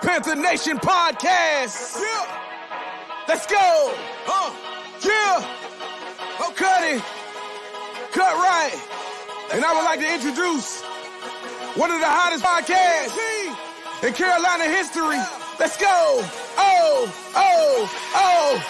Panther Nation podcast. Yeah. Let's go. Yeah. Oh, cut it. Cut right. And I would like to introduce one of the hottest podcasts in Carolina history. Let's go.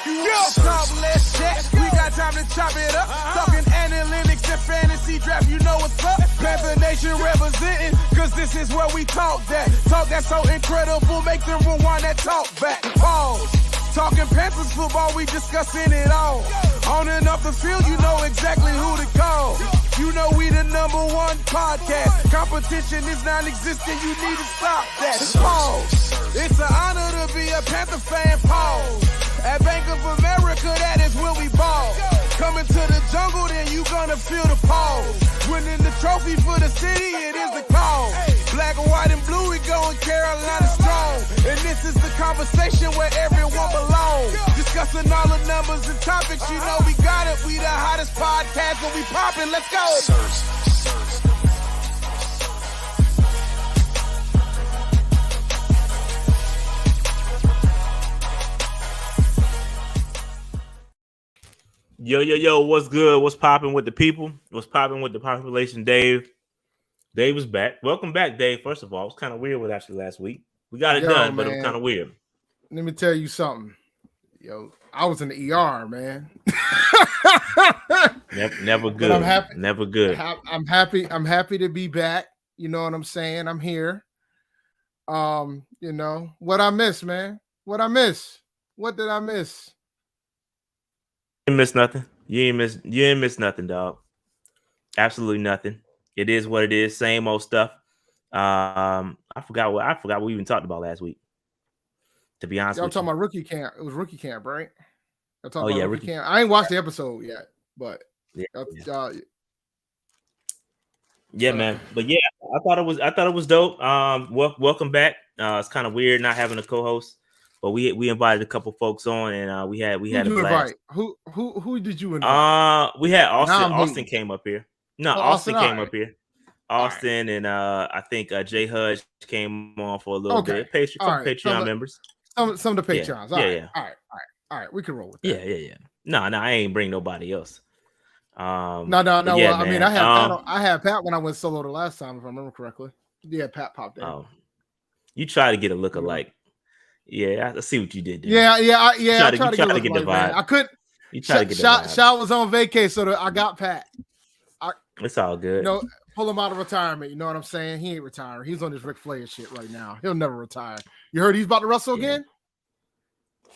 Yeah. Talk, let's chat. We got time to chop it up. Talking analytics and fantasy draft. You know what's up. Panther Nation representing, cause this is where we talk that. Talk that's so incredible. Make them rewind that talk back. Pause. Talking Panthers football, we discussing it all. On and off the field, you know exactly who to call. You know we the #1 podcast. Competition is non-existent, you need to stop that. Pause. It's an honor to be a Panther fan, pause. At Bank of America, that is where we ball. Coming to the jungle, then you gonna feel the pause. Winning the trophy for the city, it is the cause. Black, white, and blue, we going Carolina strong. And this is the conversation where everyone belongs. Discussing all the numbers and topics, you know we got it. We the hottest podcast, and we poppin', let's go. Yo, what's good? What's popping with the people? What's popping with the population? Dave is back. Welcome back, Dave. First of all, it was kind of weird with actually last week. We got it done, but it was kind of weird. Let me tell you something. Yo, I was in the ER, man. Never good. I'm happy. Never good. I'm happy to be back. You know what I'm saying? I'm here. You know, what I miss, man. What did I miss? You didn't miss nothing. You ain't miss nothing, dog. Absolutely nothing. It is what it is. Same old stuff. I forgot what we even talked about last week. To be honest, y'all with talking you. about rookie camp. It was rookie camp, right? Rookie camp. I ain't watched the episode yet, but yeah, man. But yeah, I thought it was dope. Welcome back. It's kind of weird not having a co-host, but we invited a couple folks on, and we had a blast. Who did you invite? We had Austin. Austin came up here. No, Austin came up here. Austin and I think Jay Hudge came on for a little bit. Patreon members. Some of the Patreons. Yeah. All right. We can roll with that. Yeah. No, I ain't bring nobody else. No. Yeah, I mean, I had Pat when I went solo the last time, if I remember correctly. Yeah, Pat popped in. Oh, you try to get a lookalike. Yeah, I see what you did there. Yeah. I tried to get the vibe. I couldn't. You try to get the vibe. Shot was on vacay, so I got Pat. It's all good. You know, pull him out of retirement. You know what I'm saying? He ain't retiring. He's on his Ric Flair shit right now. He'll never retire. You heard he's about to wrestle again?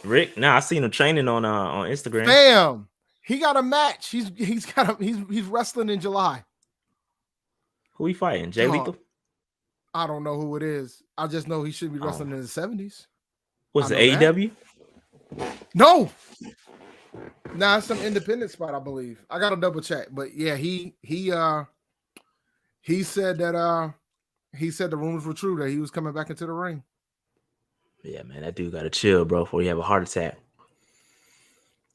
Rick? Nah, I seen him training on Instagram. Bam! He got a match. He's wrestling in July. Who he fighting? Jay Lethal? I don't know who it is. I just know he should be wrestling in the 70s. Was it AEW? No. Nah, it's some independent spot, I believe. I gotta double check, but yeah, he said that the rumors were true that he was coming back into the ring. Yeah, man, that dude gotta chill, bro, before you have a heart attack.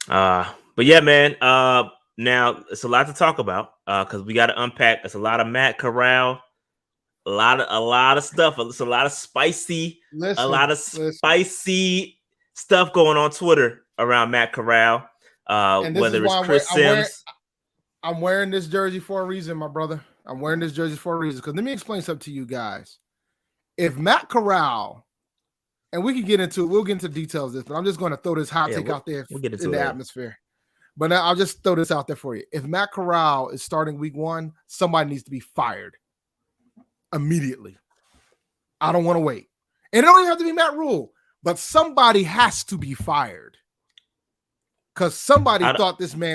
But yeah, man. Now it's a lot to talk about because we got to unpack. It's a lot of Matt Corral, a lot of stuff. It's a lot of spicy stuff going on Twitter around Matt Corral. Whether it's Chris Sims. I'm wearing this jersey for a reason, my brother. I'm wearing this jersey for a reason. Because let me explain something to you guys. If Matt Corral, and we can get into it, we'll get into details of this, but I'm just going to throw this hot take out there in the atmosphere. But now I'll just throw this out there for you. If Matt Corral is starting week 1, somebody needs to be fired immediately. I don't want to wait. And it don't even have to be Matt Rule, but somebody has to be fired. Because somebody thought Sam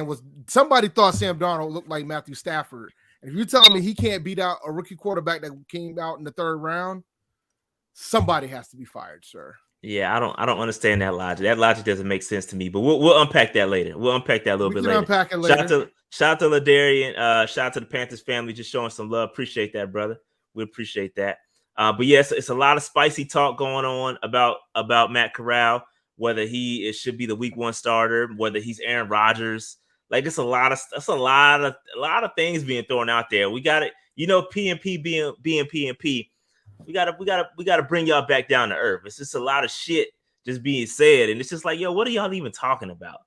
Darnold looked like Matthew Stafford. And if you're telling me he can't beat out a rookie quarterback that came out in the 3rd round, somebody has to be fired, sir. Yeah, I don't understand that logic. That logic doesn't make sense to me. But we'll unpack that later. We'll unpack that a little bit later. Unpack it later. Shout out to Ladarian. Shout out to the Panthers family, just showing some love. Appreciate that, brother. We appreciate that. But yes, it's a lot of spicy talk going on about Matt Corral. Whether he should be the week 1 starter, whether he's Aaron Rodgers, like it's a lot of things being thrown out there. We got it, you know. PNP being PNP. We gotta bring y'all back down to earth. It's just a lot of shit just being said, and it's just like, yo, what are y'all even talking about?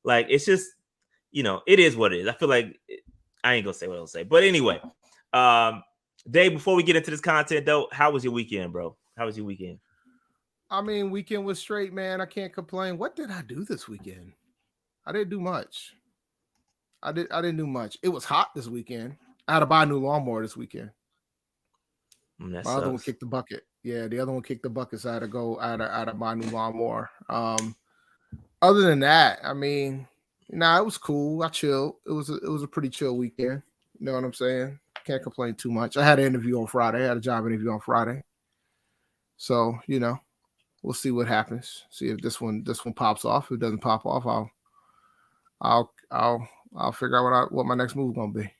Like, it's just, it is what it is. I feel like I ain't gonna say what I'll say, but anyway, Dave, before we get into this content though, how was your weekend, bro? How was your weekend? I mean, weekend was straight, man. I can't complain. What did I do this weekend? I didn't do much. I didn't do much. It was hot this weekend. I had to buy a new lawnmower this weekend. My other one kicked the bucket. Yeah, the other one kicked the bucket. So I had to buy a new lawnmower. Other than that, I mean, it was cool. I chilled. It was a pretty chill weekend. You know what I'm saying? Can't complain too much. I had an interview on Friday. I had a job interview on Friday. So, we'll see what happens. See if this one pops off. If it doesn't pop off, I'll figure out what my next move is gonna be.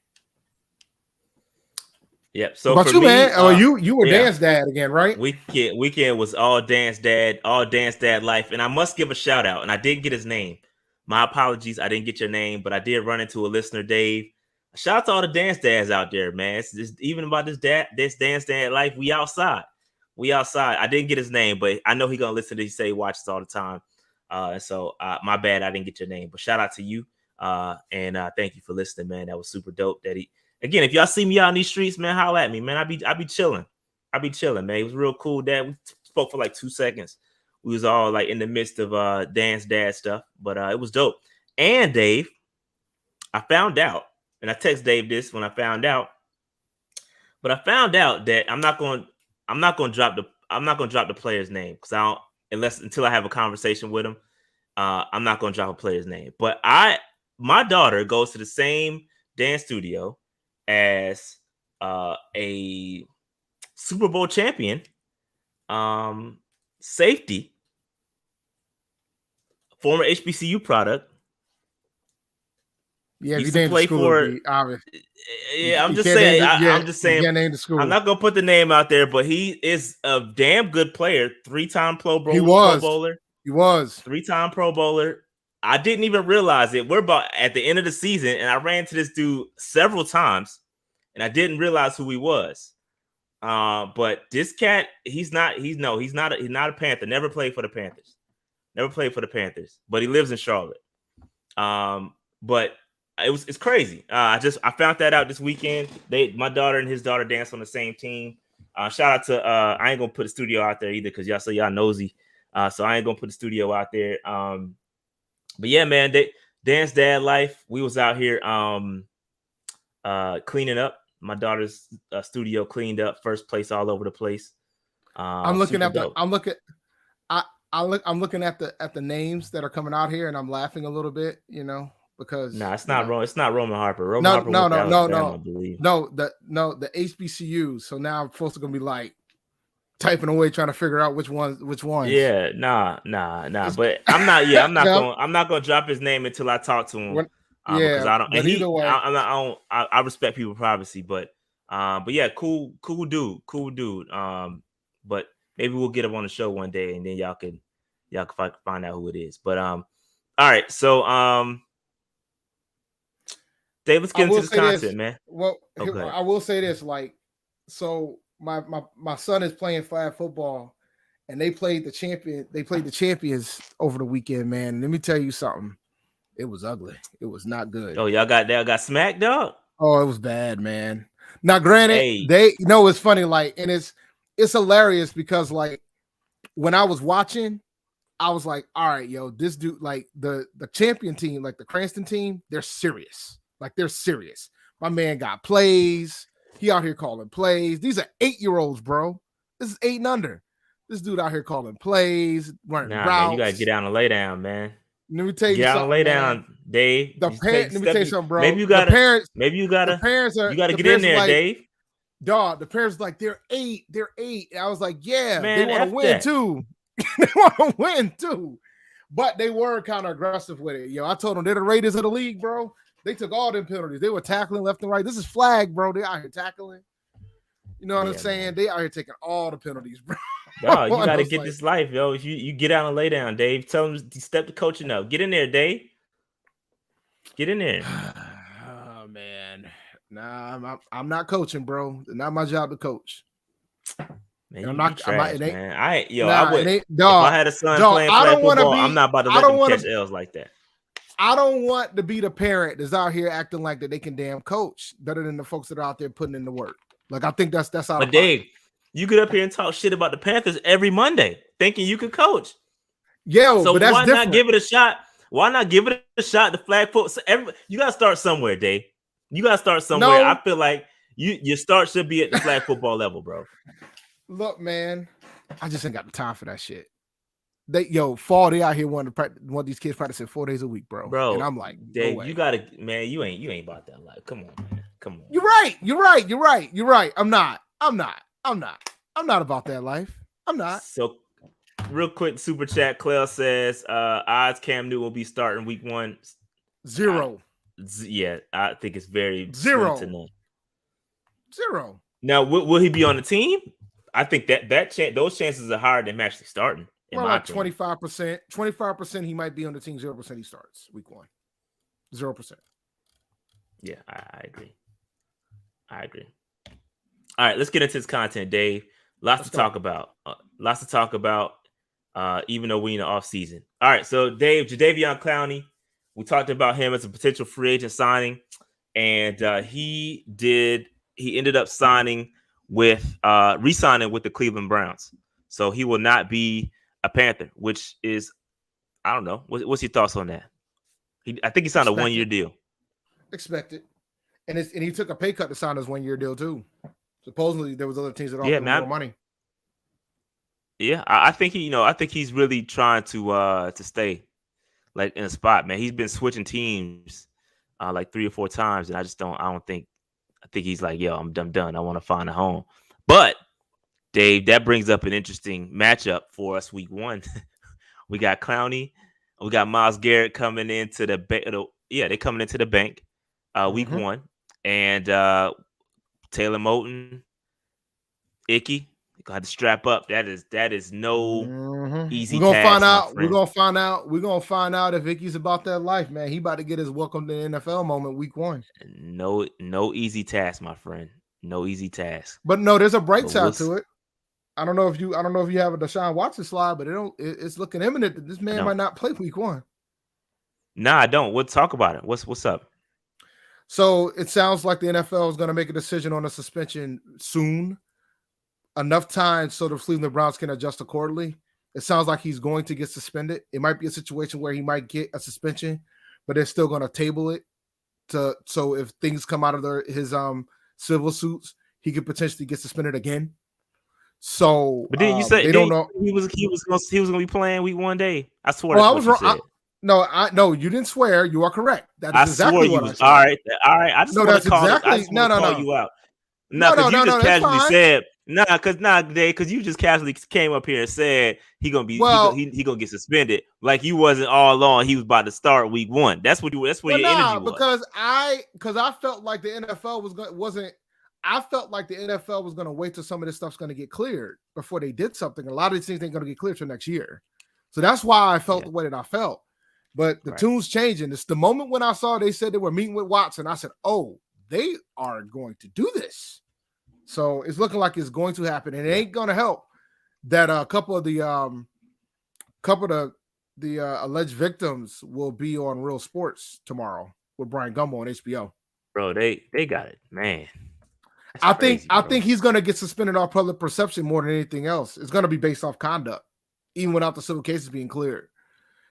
Yep. So but for you, me, man, you were dance dad again, right? Weekend was all dance dad life, and I must give a shout out. And I didn't get his name. My apologies, I didn't get your name, but I did run into a listener, Dave. Shout out to all the dance dads out there, man. It's just, even about this dance dad life. We outside. I didn't get his name, but I know he's gonna listen to this. He watches all the time. So my bad, I didn't get your name, but shout out to you. And thank you for listening, man. That was super dope. Again, if y'all see me out in these streets, man, holla at me, man. I be chilling. Man. It was real cool, Dad. We spoke for like 2 seconds. We was all like in the midst of dance dad stuff, but it was dope. And Dave, I found out, and I text Dave this when I found out, but I found out that I'm not going to drop the player's name because until I have a conversation with him. I'm not going to drop a player's name, but my daughter goes to the same dance studio as a Super Bowl champion safety, former HBCU product. Yeah, if you named the school, obvious. Yeah, I'm just saying. I'm just saying. Name the school. I'm not gonna put the name out there, but he is a damn good player. 3-time Pro Bowler. He was 3-time Pro Bowler. I didn't even realize it. We're about at the end of the season, and I ran into this dude several times, and I didn't realize who he was. But this cat, he's not a Panther. Never played for the Panthers. But he lives in Charlotte. But it's crazy. I found that out this weekend. My daughter and his daughter dance on the same team. Shout out to I ain't gonna put the studio out there either because y'all nosy. So I ain't gonna put the studio out there. But yeah, man, dance dad life. We was out here cleaning up. My daughter's studio cleaned up, first place all over the place. I'm looking at the names that are coming out here, and I'm laughing a little bit, because it's not wrong. It's not Roman Harper. No. I believe. The HBCUs. So now I'm supposed to gonna be like typing away trying to figure out which ones. Yeah, nah. But I'm not gonna drop his name until I talk to him. Because I don't. And either way, I respect people's privacy, but yeah, cool dude. But maybe we'll get him on the show one day, and then y'all can find out who it is. But all right, so Dave, let's get into this content, man. Well, I will say this, so my son is playing flag football, and they played the champions over the weekend, man. And let me tell you something. It was ugly. It was not good. Oh, y'all got smacked, dog? Oh, it was bad, man. Now, granted, it's funny, and it's hilarious because, when I was watching, I was like, all right, yo, this dude, the champion team, the Cranston team, they're serious. They're serious. My man got plays. He out here calling plays. These are 8-year-olds, bro. This is 8 and under. This dude out here calling plays, running routes. Man, you got to get down and lay down, man. Let me tell you something. Lay down, Dave. Let me tell you something, bro. Maybe you got to get in there, Dave. Dog, the parents they're 8. They're 8. And I was like, yeah, man, they want to win too. They want to win too. But they were kind of aggressive with it. Yo, I told them they're the Raiders of the league, bro. They took all them penalties. They were tackling left and right. This is flag, bro. They out here tackling. You know what I'm saying? Man. They out here taking all the penalties, bro. Dog, you got to get this life, yo. If you get out and lay down, Dave. Tell them to step the coaching up. Get in there, Dave. Get in there. Oh man, nah, I'm not coaching, bro. It's not my job to coach. Man, And I'm you not. trash, It ain't. man. Nah, I would. it ain't. If I Dog. had a son Dog. playing I flag don't want to football, I'm be. not about to I let don't them want catch to. L's like that. I don't want to be the parent that's out here acting like that they can damn coach better than the folks that are out there putting in the work. Like I think that's out But of Dave, pocket. you get up here and talk shit about the Panthers every Monday, thinking you could coach. Yeah, So but that's why not different. give it a shot? Why not give it a shot? The flag football. So you gotta start somewhere, Dave. You gotta start somewhere. No, I feel like your start should be at the flag football level, bro. look, man, I just ain't got the time for that shit. Fall, they out here want these kids practicing 4 days a week, bro. And I'm like, Dave, no way. you gotta, man. You ain't about that life. Come on, man. Come on. You're right. I'm not about that life. I'm not. So, real quick, super chat. Claire says, odds Cam Newton will be starting week 1. 0. Yeah, I think it's very 0 slim to none. 0. Now, will he be on the team? I think those chances are higher than him actually starting. More like 25%. 25% he might be on the team. 0% he starts week 1. 0%. Yeah, I agree. All right, let's get into this content, Dave. Lots to talk about. Even though we're in the off season. All right, so Dave, Jadeveon Clowney, we talked about him as a potential free agent signing, and he ended up re-signing with the Cleveland Browns. So he will not be a Panther, which is, I don't know. What's your thoughts on that? I think he signed a 1-year deal. Expected. And he took a pay cut to sign his 1-year deal too. Supposedly there was other teams that offered him more money. Yeah, I think he's really trying to stay like in a spot, man. He's been switching teams like 3 or 4 times, and I think he's like, yo, I'm done. I want to find a home. But Dave, that brings up an interesting matchup for us week 1. We got Clowney, we got Myles Garrett coming into the bank. They're coming into the bank week 1, and Taylor Moton, Icky. Gonna have to strap up. That is no easy task. We're gonna find out if Icky's about that life, man. He about to get his welcome to the NFL moment week 1. No easy task, my friend. No easy task. But no, there's a bright side to it. I don't know if you have a Deshaun Watson slide, but it's looking imminent that this man might not play week 1. Nah, I don't. We'll talk about it. What's up? So it sounds like the NFL is going to make a decision on a suspension soon. Enough time so the Cleveland Browns can adjust accordingly. It sounds like he's going to get suspended. It might be a situation where he might get a suspension, but they're still going to table it so if things come out of his civil suits, he could potentially get suspended again. So, but then you said they don't know he was going to be playing week 1 day. I swear. I was wrong. No, you didn't swear. You are correct. That is exactly what I said. All right. I just want to call you out. No, you just casually said because you just casually came up here and said he gonna be he gonna get suspended. Like you wasn't all along. He was about to start week 1. That's where your energy was. Because I felt like the NFL was going to wait till some of this stuff's going to get cleared before they did something. A lot of these things ain't going to get cleared till next year. So that's why I felt the way that I felt. But the tune's changing. It's the moment when I saw they said they were meeting with Watson. I said, oh, they are going to do this. So it's looking like it's going to happen. And it ain't going to help that a couple of the alleged victims will be on Real Sports tomorrow with Brian Gumbo on HBO. Bro, they got it, man. I think he's going to get suspended off public perception more than anything else. It's going to be based off conduct, even without the civil cases being cleared.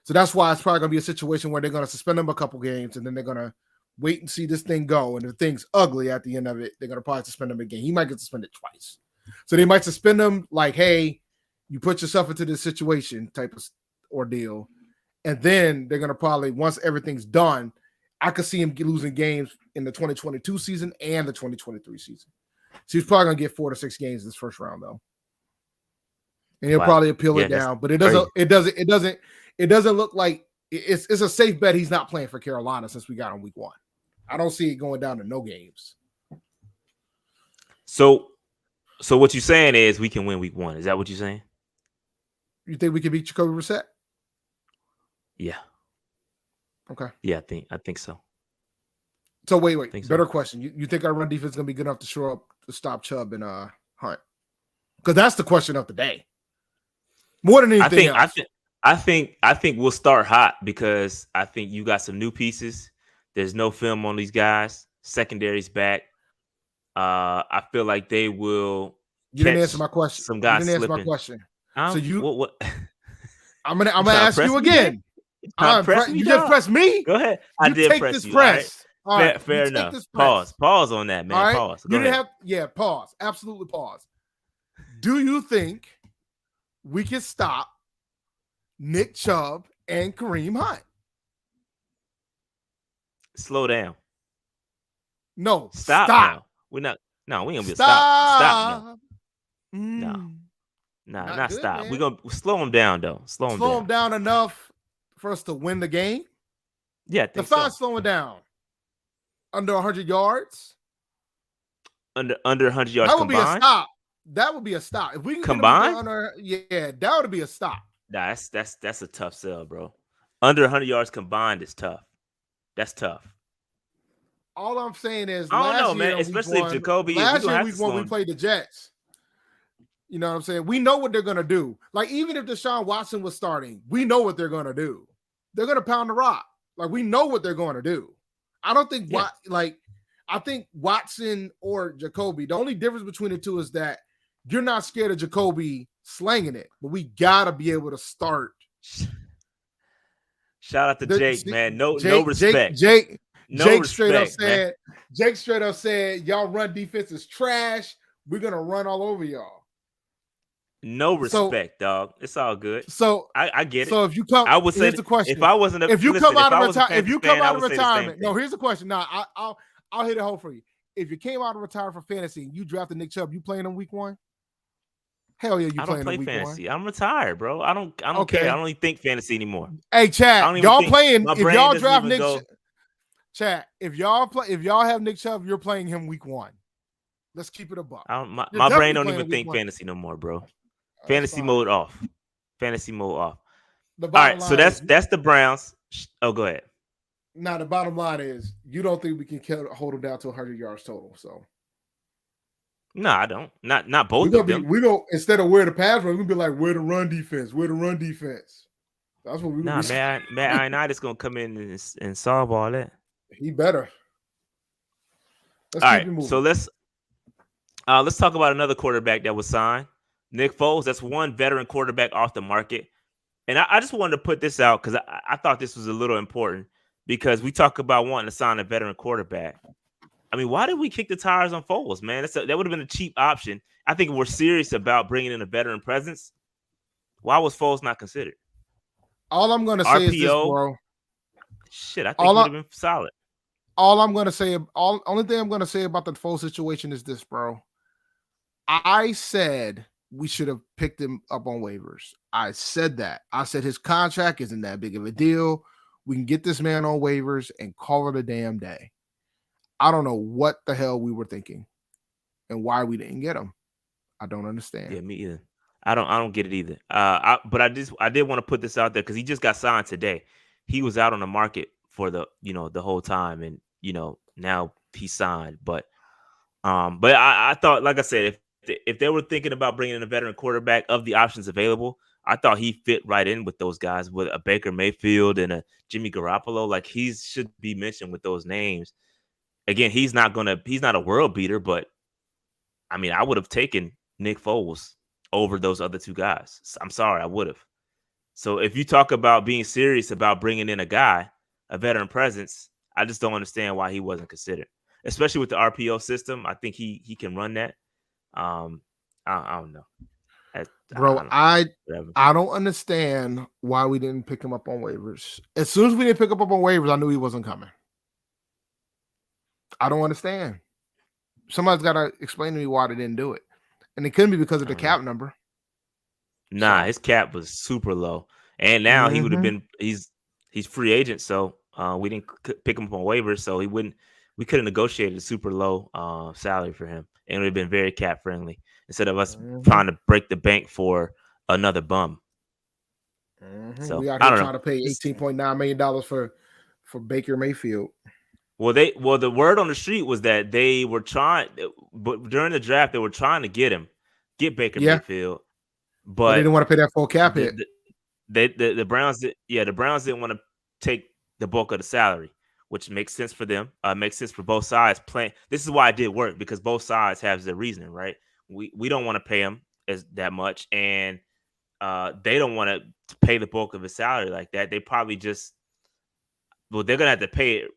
So that's why it's probably going to be a situation where they're going to suspend him a couple games, and then they're going to wait and see this thing go. And if the thing's ugly at the end of it, they're going to probably suspend him again. He might get suspended twice. So they might suspend him like, hey, you put yourself into this situation type of ordeal. And then they're going to probably, once everything's done, I could see him losing games in the 2022 season and the 2023 season. So he's probably going to get 4 to 6 games this first round, though. And he'll probably appeal it down. But it doesn't look like it's a safe bet he's not playing for Carolina since we got him week 1. I don't see it going down to no games. So what you're saying is we can win week 1. Is that what you're saying? You think we can beat Jacoby Brissett? Yeah. Okay. Yeah, I think so. So wait. Better question. You think our run defense is gonna be good enough to show up to stop Chubb and Hunt? Because that's the question of the day. More than anything else. I think we'll start hot because I think you got some new pieces. There's no film on these guys. Secondary's back. I feel like they will. You didn't answer my question. Some guys you didn't slipping. answer my question. So you, what? I'm gonna ask you again. You just press me. Go ahead. I did press you. Press. All right. Fair enough. Pause on that, man. All right. Pause. You didn't have. Pause. Absolutely pause. Do you think we can stop Nick Chubb and Kareem Hunt? Slow down. No. Stop. Now. We're not. No, we ain't gonna be stop. No. Not good, stop. Man. We're gonna slow them down though. Slow them down enough for us to win the game. Yeah, Slowing down. Under 100 yards. Under 100 yards. That would be a stop. That would be a stop. If we can combine, that would be a stop. Nah, that's a tough sell, bro. Under 100 yards combined is tough. That's tough. All I'm saying is, I don't know, man. Especially if Jacoby. Last year, week 1, we played the Jets. You know what I'm saying? We know what they're gonna do. Like even if Deshaun Watson was starting, we know what they're gonna do. They're gonna pound the rock. Like we know what they're gonna do. I don't think I think Watson or Jacoby. The only difference between the two is that you're not scared of Jacoby slanging it, but we gotta be able to start. Shout out to Jake, man. No respect. Jake straight up said, y'all run defense is trash. We're gonna run all over y'all. No respect, dog. It's all good. So I get it. So if you come, I would say the question. If I wasn't, if you come out of retirement, no. Here's the question. Now I'll hit it home for you. If you came out of retirement for fantasy and you drafted Nick Chubb, you playing him week 1? Hell yeah, I don't play fantasy. 1. I'm retired, bro. I don't care. I don't even think fantasy anymore. Hey, Chad, y'all playing? If y'all draft Nick, Chad, if y'all have Nick Chubb, you're playing him week 1. Let's keep it a buck. My brain don't even think fantasy no more, bro. Fantasy mode off. Fantasy mode off. All right, so that's the Browns. Oh, go ahead. Now the bottom line is you don't think we can hold them down to 100 yards total. So no, I don't. Not both of them. We don't instead of where the pass run, we're gonna be like where the run defense. That's what we. Nah, Matt Ioannidis gonna come in and solve all that. He better. All right, so let's talk about another quarterback that was signed. Nick Foles, that's one veteran quarterback off the market. And I just wanted to put this out because I thought this was a little important because we talk about wanting to sign a veteran quarterback. I mean, why did we kick the tires on Foles, man? That would have been a cheap option. I think if we're serious about bringing in a veteran presence, why was Foles not considered? All I'm going to say is this, bro. Shit, I think he would have been solid. Only thing I'm going to say about the Foles situation is this, bro. I said we should have picked him up on waivers. I said that. I said his contract isn't that big of a deal. We can get this man on waivers and call it a damn day. I don't know what the hell we were thinking and why we didn't get him. I don't understand. Yeah, me either. I don't get it either. But I did want to put this out there because he just got signed today. He was out on the market for the whole time, and now he's signed. But I thought, like I said, if they were thinking about bringing in a veteran quarterback of the options available, I thought he fit right in with those guys, with a Baker Mayfield and a Jimmy Garoppolo. Like he should be mentioned with those names. Again, he's not a world beater, but I mean, I would have taken Nick Foles over those other two guys. I'm sorry, I would have. So if you talk about being serious about bringing in a veteran presence, I just don't understand why he wasn't considered, especially with the RPO system. I think he can run that. I don't know. I don't understand why we didn't pick him up on waivers. As soon as we didn't pick him up on waivers, I knew he wasn't coming. I don't understand. Somebody's got to explain to me why they didn't do it. And it couldn't be because of the cap number. Nah, his cap was super low. And now he would have been he's free agent, so we didn't pick him up on waivers, so we could have negotiated a super low salary for him. And it would have been very cap friendly instead of us trying to break the bank for another bum. So we out here trying to pay $18.9 million for Baker Mayfield. Well, the word on the street was that they were trying, but during the draft they were trying to get him, get Baker Yeah. Mayfield, But they but didn't want to pay that full cap hit. the Browns the Browns didn't want to take the bulk of the salary, which makes sense for them. Makes sense for both sides playing. This is why it did work, because both sides have their reasoning, right? We don't want to pay him as that much, and they don't want to pay the bulk of his salary like that. They probably just, well, they're gonna have to pay it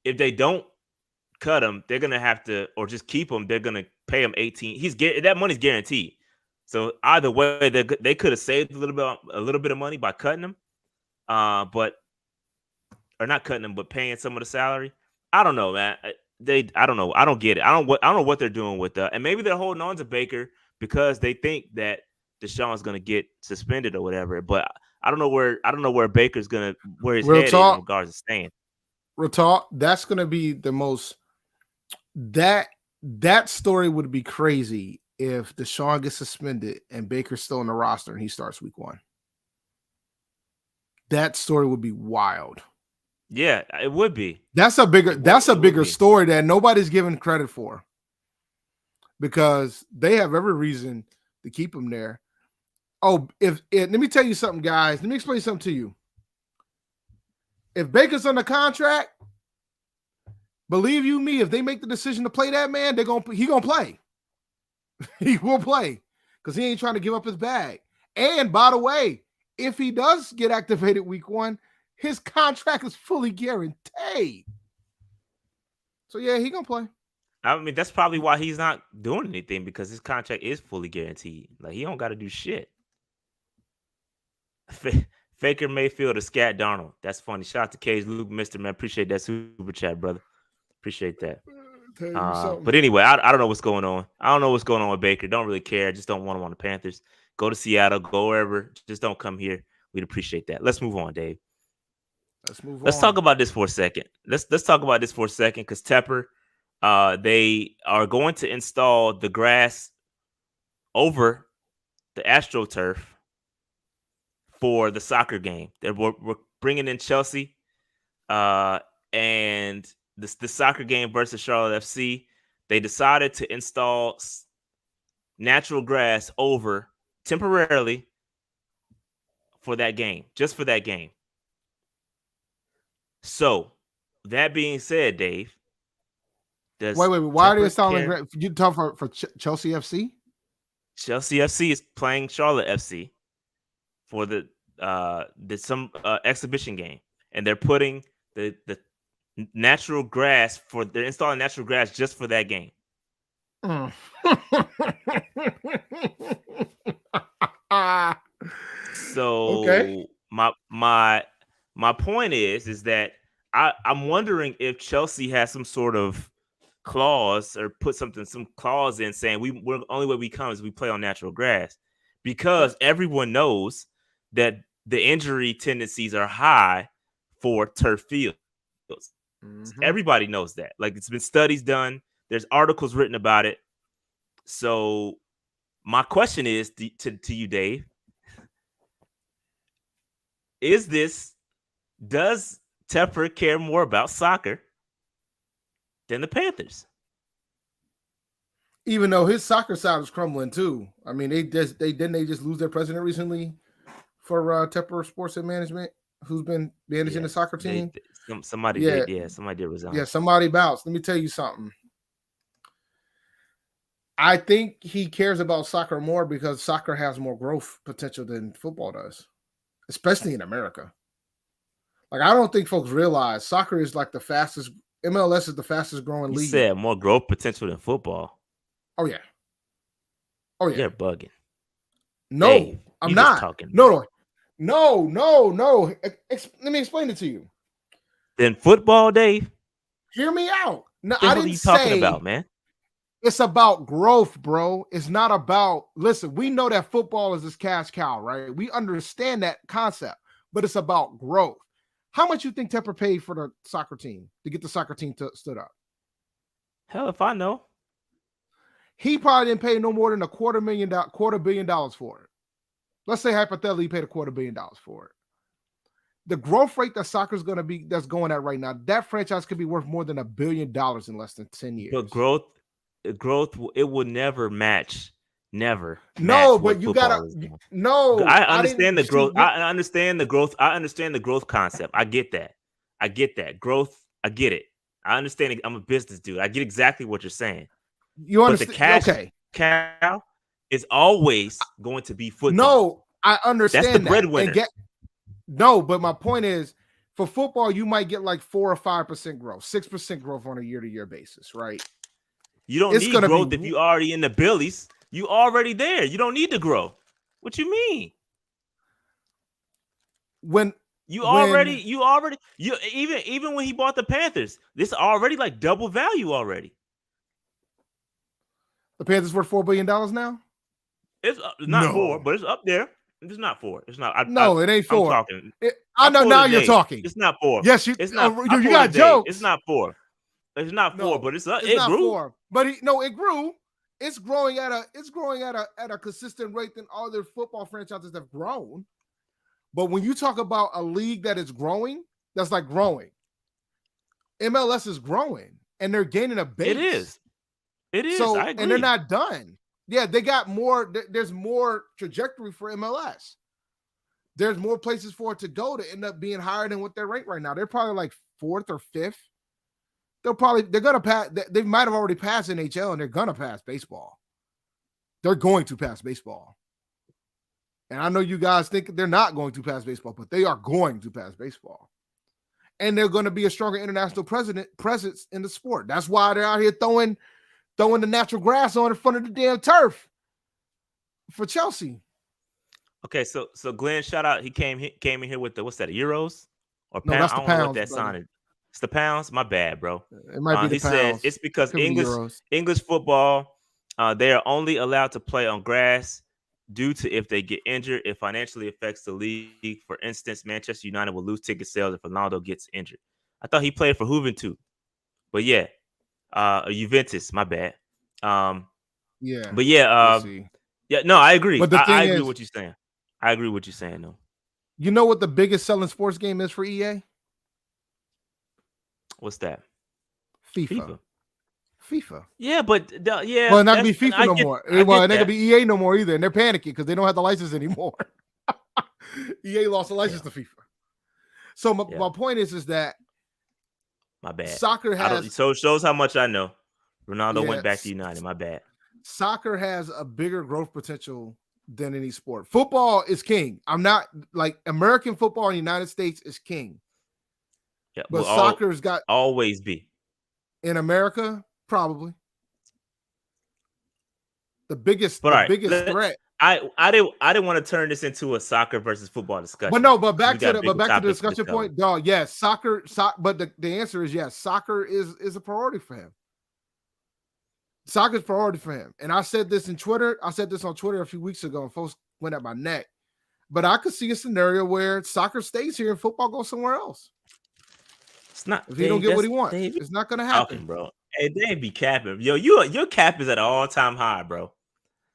if they don't cut him, they're gonna have to, or just keep him. They're gonna pay him 18. That money's guaranteed. So either way, they could have saved a little bit of money by cutting him, but not cutting him, but paying some of the salary. I don't know, man. I don't know. I don't get it. I don't know what they're doing with that. And maybe they're holding on to Baker because they think that Deshaun's gonna get suspended or whatever. But I don't know where Baker's where his head is in regards to staying. Real talk. That's gonna be the most. That story would be crazy if Deshaun gets suspended and Baker's still on the roster and he starts week 1. That story would be wild. Yeah, it would be. That's a bigger story that nobody's giving credit for, because they have every reason to keep him there. Oh, let me tell you something, guys. Let me explain something to you. If Baker's on the contract, believe you me, if they make the decision to play that man, he gonna play. He will play because he ain't trying to give up his bag. And by the way, if he does get activated week 1, his contract is fully guaranteed. So yeah, he gonna play. I mean, that's probably why he's not doing anything, because his contract is fully guaranteed. Like, he don't got to do shit. Faker Mayfield or Scat Darnold. That's funny. Shout out to Cage Luke, Mr. Man. Appreciate that super chat, brother. Appreciate that. But anyway, I don't know what's going on. I don't know what's going on with Baker. Don't really care. Just don't want him on the Panthers. Go to Seattle. Go wherever. Just don't come here. We'd appreciate that. Let's move on, Dave. Let's talk about this for a second. Let's talk about this for a second, because Tepper, they are going to install the grass over the AstroTurf for the soccer game. We're bringing in Chelsea, and the soccer game versus Charlotte FC. They decided to install natural grass over temporarily for that game, just for that game. So, that being said, Dave, wait. Why are they installing? You talking for Chelsea FC? Chelsea FC is playing Charlotte FC for the exhibition game, and they're putting the natural grass they're installing natural grass just for that game. So okay. My point is that I'm wondering if Chelsea has some sort of clause, or put some clause in saying we're only way we come is we play on natural grass, because everyone knows that the injury tendencies are high for turf fields. Mm-hmm. Everybody knows that. Like, it's been studies done. There's articles written about it. So my question is to you, Dave, does Tepper care more about soccer than the Panthers? Even though his soccer side was crumbling too. I mean, they just lose their president recently for Tepper Sports and Management, who's been managing the soccer team. Somebody did resign. Yeah, somebody bounced. Let me tell you something. I think he cares about soccer more because soccer has more growth potential than football does, especially in America. Like, I don't think folks realize soccer is like MLS is the fastest growing league. You said more growth potential than football. Oh yeah. You're bugging. No, Dave, I'm not. No. Let me explain it to you. Then football, Dave? Hear me out. No, what are you talking about, man? It's about growth, bro. It's not about, listen, we know that football is this cash cow, right? We understand that concept, but it's about growth. How much you think Tepper paid for the soccer team to get the soccer team stood up? Hell if I know. He probably didn't pay no more than $250 million for it. Let's say hypothetically he paid $250 million for it. The growth rate that soccer is that's going at right now, that franchise could be worth more than $1 billion in less than 10 years. But growth growth, it will never match. Never. No, Match but what you gotta. football is doing. No, I I understand the didn't growth. see. I understand the growth. I understand the growth concept. I get that. I get that. Growth, I get it. I understand it. I'm a business dude. I get exactly what you're saying. You But the understand? cash Okay. cow is always going to be football. No, I That's the understand that. breadwinner. No, but my point is, for football, you might get like 4 or 5% growth, 6% growth on a year-to-year basis, right? You don't It's need gonna growth be if you already in the Billies. You already there. You don't need to grow. What you mean? when You when even when he bought the Panthers, this already like double value already. the Panthers worth $4 billion now. It's not No. 4, but it's up there. It's not 4. It's not. It ain't 4. I'm talking. I know now you're Dave. talking. It's not 4. Yes, you. It's not. You got jokes. It's not 4. It's not 4, No, but it's it not grew. 4. But it grew. It's growing at a consistent rate than other football franchises have grown. But when you talk about a league that is growing, that's like growing. MLS is growing, and they're gaining a base. It is. It is. So, I agree. and they're not done. Yeah, they got more. There's more trajectory for MLS. There's more places for it to go to end up being higher than what they're ranked right now. They're probably like 4th or 5th. They're gonna pass. They might have already passed NHL, and they're gonna pass baseball. They're going to pass baseball. And I know you guys think they're not going to pass baseball, but they are going to pass baseball. And they're going to be a stronger international presence in the sport. That's why they're out here throwing the natural grass on in front of the damn turf for Chelsea. Okay, so Glenn, shout out. He came in here with the what's that? Euros or No, pounds? that's the I don't know what pounds, that brother. sounded. It's the pounds. My bad, bro. It might be the he pounds. said it's because Could be euros. English football, they are only allowed to play on grass due to if they get injured, it financially affects the league. For instance, Manchester United will lose ticket sales if Ronaldo gets injured. I thought he played for Juventus, but yeah, Juventus. My bad. Yeah, but yeah, yeah. No, I agree. But the thing I agree is, with what you're saying. I agree with what you're saying, though. You know what the biggest selling sports game is for EA? What's that? FIFA. Yeah, but yeah. Well, not gonna be FIFA no more. Well, it ain't gonna be EA no more either, and they're panicking because they don't have the license anymore. EA lost the license to FIFA. So my point is that my bad. Soccer has so shows how much I know. Ronaldo went back to United. My bad. Soccer has a bigger growth potential than any sport. Football is king. I'm not like American football in the United States is king. Yeah, but soccer's got always be in America, probably the biggest threat. I didn't want to turn this into a soccer versus football discussion. But back to the discussion point, dog. Yes, soccer. But the answer is yes. Soccer is a priority for him. Soccer's priority for him. And I said this in Twitter. I said this on Twitter a few weeks ago, and folks went at my neck. But I could see a scenario where soccer stays here and football goes somewhere else. It's not. If he don't get what he wants, it's not going to happen, bro. Hey, Dave be capping. Yo, your cap is at an all-time high, bro.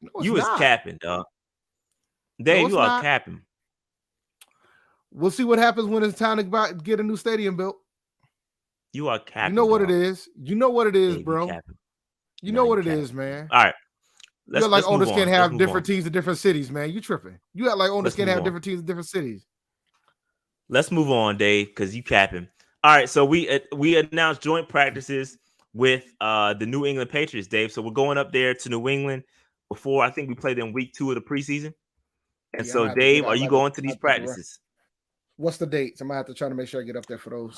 No, you is capping, dog. Dave, you are capping. We'll see what happens when it's time to get a new stadium built. You are capping. You know what it is. You know what it is, bro. You know what it is, man. All right. You're like owners can't have different teams in different cities, man. You tripping. You act like owners can't have different teams in different cities. Let's move on, Dave, because you capping. All right, so we announced joint practices with the New England Patriots, Dave. So we're going up there to New England before I think we played in week 2 of the preseason. And so, Dave, are you going to these practices? What's the dates? I'm gonna have to try to make sure I get up there for those.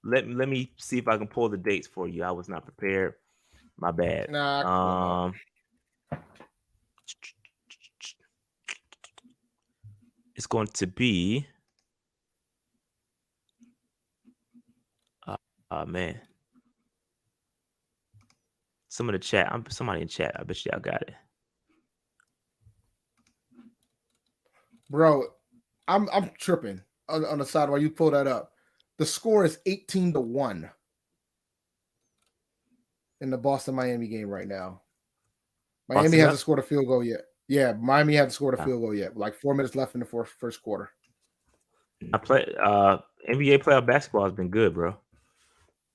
Let me see if I can pull the dates for you. I was not prepared. My bad. It's going to be. Man. Somebody in chat. I bet y'all got it. Bro, I'm tripping on the side while you pull that up. The score is 18-1 in the Boston-Miami game right now. Miami hasn't scored a field goal yet. Yeah, Miami hasn't scored a field goal yet. Like 4 minutes left in the first quarter. NBA playoff basketball has been good, bro.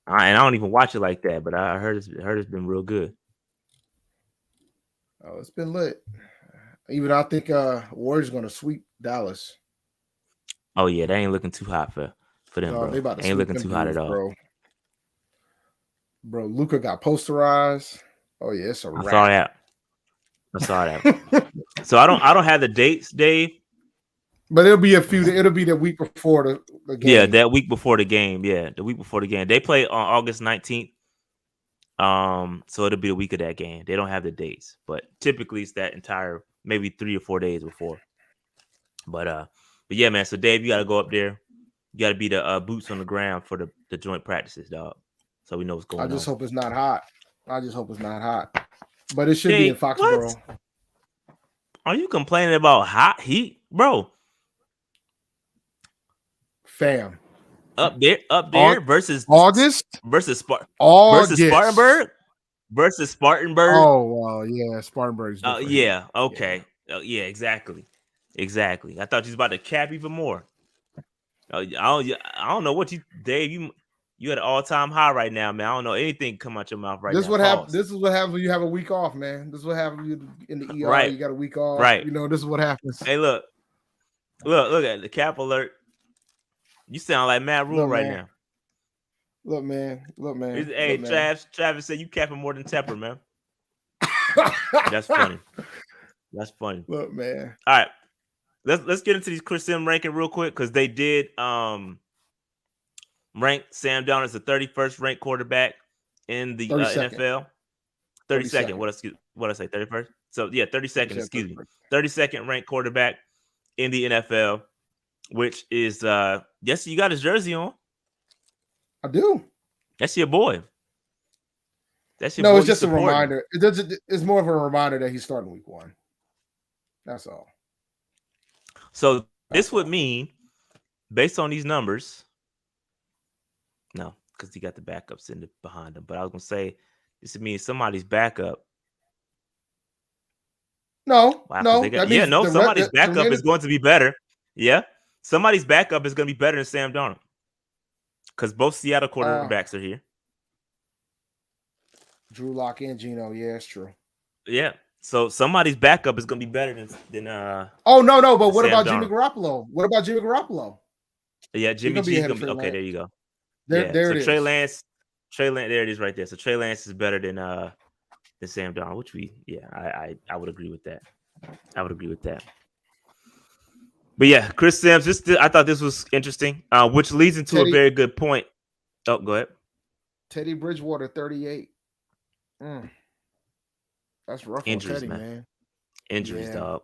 And I don't even watch it like that, but I heard it's been real good. Oh, it's been lit. Even I think Warriors going to sweep Dallas. Oh yeah, they ain't looking too hot for them, bro. They about to Ain't sweep looking them too hot at dudes, all. Bro, Luka got posterized. Oh yeah, it's a I wrap. saw that. So I don't have the dates, Dave. But it'll be the week before the game. Yeah, that week before the game. Yeah, the week before the game. They play on August 19th. So it'll be the week of that game. They don't have the dates, but typically it's that entire maybe 3 or 4 days before. But yeah, man. So Dave, you gotta go up there. You gotta be the boots on the ground for the joint practices, dog. So we know what's going on. I just hope it's not hot. But it should Dave, be in Foxborough. What? Are you complaining about hot heat, bro? Fam. Up there versus Spartanburg versus Spartanburg. Oh well, yeah, Spartanburg's different. Yeah, okay, yeah, exactly. I thought you was about to cap even more. I don't know what Dave. You at an all-time high right now, man. I don't know anything come out your mouth right now. This is what happens when you have a week off, man. This is what happens in the ER. Right. You got a week off. Right. You know, this is what happens. Hey, look at the cap alert. You sound like Matt Rule right now. Look, man. Hey, Travis said you capping more than Tepper, man. That's funny. Look, man. All right. Let's get into these Chris Sims ranking real quick because they did rank Sam Darnold as the 31st ranked quarterback in the NFL. 32nd. What I say? 31st. So yeah, 32nd. Excuse me. 32nd ranked quarterback in the NFL, which is yes, you got his jersey on. I do. That's your boy. That's your boy. No, it's just a reminder. It's more of a reminder that he's starting week 1. That's all. So this would mean, based on these numbers, no, because he got the backups behind him. But I was gonna say this would mean somebody's backup. No. Somebody's backup is going to be better. Yeah, somebody's backup is going to be better than Sam Darnold because both Seattle quarterbacks are here. Drew Lock and Geno. Yeah, it's true. Yeah. So somebody's backup is going to be better than Oh no! But what about Jimmy Garoppolo? Yeah, Jimmy G. Okay, there you go. There it is. Trey Lance, there it is right there. So Trey Lance is better than Sam Darnold, which I would agree with that. But yeah, Chris Sims. I thought this was interesting, which leads into a very good point. Oh, go ahead. Teddy Bridgewater, 38. That's rough. Injuries, Teddy, man. Injuries, dog.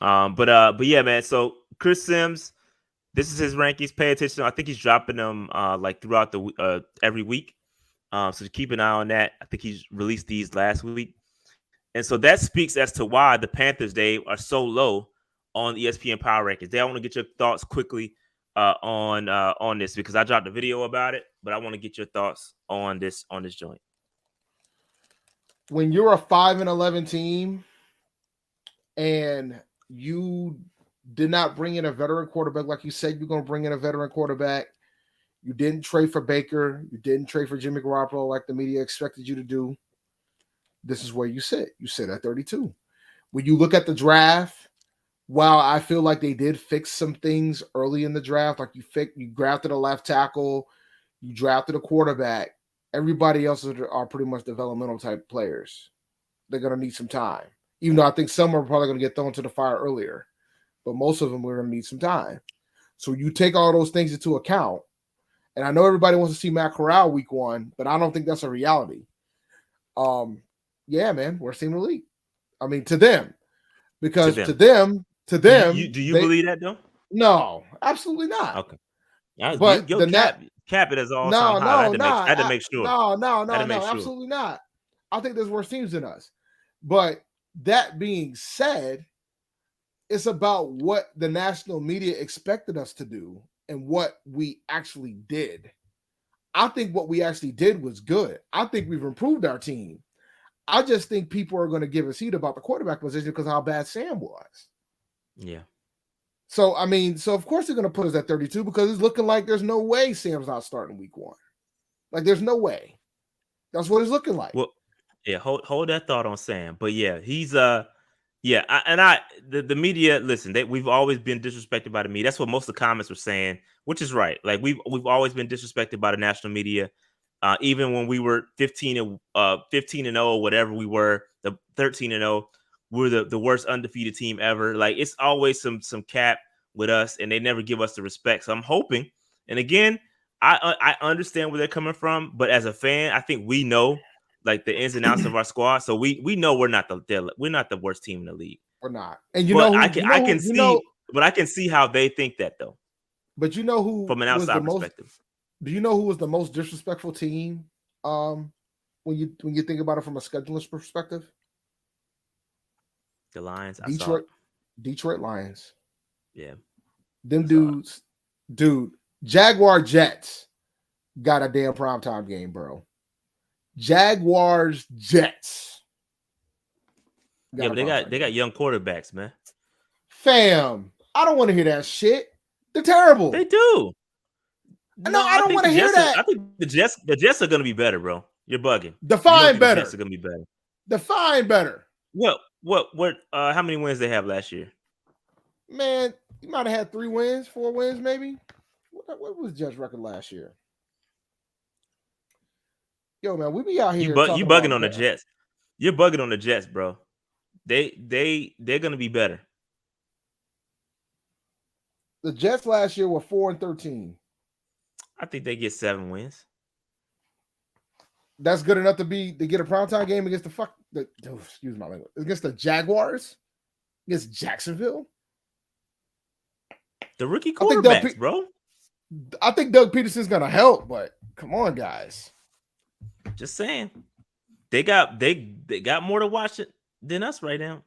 But yeah, man. So Chris Sims, this is his rankings. Pay attention. I think he's dropping them like throughout the every week. So keep an eye on that. I think he's released these last week, and so that speaks as to why the Panthers, Dave, are so low on ESPN Power Rankings. I want to get your thoughts quickly on this because I dropped a video about it, but I want to get your thoughts on this joint. When you're a 5-11 team and you did not bring in a veteran quarterback like you said you're going to bring in a veteran quarterback, you didn't trade for Baker, you didn't trade for Jimmy Garoppolo like the media expected you to do, this is where you sit. You sit at 32. When you look at the draft, while I feel like they did fix some things early in the draft, like you drafted a left tackle, you drafted a quarterback, everybody else are pretty much developmental type players. They're going to need some time. Even though I think some are probably going to get thrown to the fire earlier. But most of them are going to need some time. So you take all those things into account. And I know everybody wants to see Matt Corral week 1, but I don't think that's a reality. Yeah, man, worst team in the league. I mean, to them. Because to them. Do you believe that, though? No, absolutely not. Okay. But cap it as all time high. I had to make sure. No, absolutely not. I think there's worse teams than us. But that being said, it's about what the national media expected us to do and what we actually did. I think what we actually did was good. I think we've improved our team. I just think people are going to give us heat about the quarterback position because of how bad Sam was. Yeah. So, I mean, of course they're going to put us at 32 because it's looking like there's no way Sam's not starting week 1. Like, there's no way. That's what it's looking like. Well, Yeah, hold that thought on Sam. But yeah, he's the media. Listen, we've always been disrespected by the media. That's what most of the comments were saying, which is right. Like we've always been disrespected by the national media. Even when we were 15 and 0, whatever we were, the 13 and 0, we're the worst undefeated team ever. Like it's always some cap with us, and they never give us the respect. So I'm hoping, and again, I understand where they're coming from, but as a fan, I think we know like the ins and outs of our squad, so we know we're not the worst team in the league. We're not, and I can see how they think that though. But you know who from an outside perspective. Do you know who was the most disrespectful team? When you think about it from a scheduler's perspective, the Lions. Detroit Lions. Yeah, them dudes, dude. Jaguar Jets got a damn primetime game, bro. Jaguars Jets. Yeah, but they got young quarterbacks, man. Fam, I don't want to hear that shit. They're terrible. They do. No, I don't want to hear that. I think the Jets are going to be better, bro. You're bugging. Define better. The Jets are going to be better. Define better. What? How many wins they have last year? Man, you might have had 3 wins, 4 wins, maybe. What was Jets' record last year? Yo, man, we be out here. You bugging on the Jets. You're bugging on the Jets, bro. They're gonna be better. The Jets last year were 4-13. I think they get 7 wins. That's good enough to get a primetime game against excuse my language, against the Jaguars, against Jacksonville. The rookie quarterbacks, bro. I think Doug Peterson's gonna help, but come on, guys. Just saying, they got more to watch it than us right now.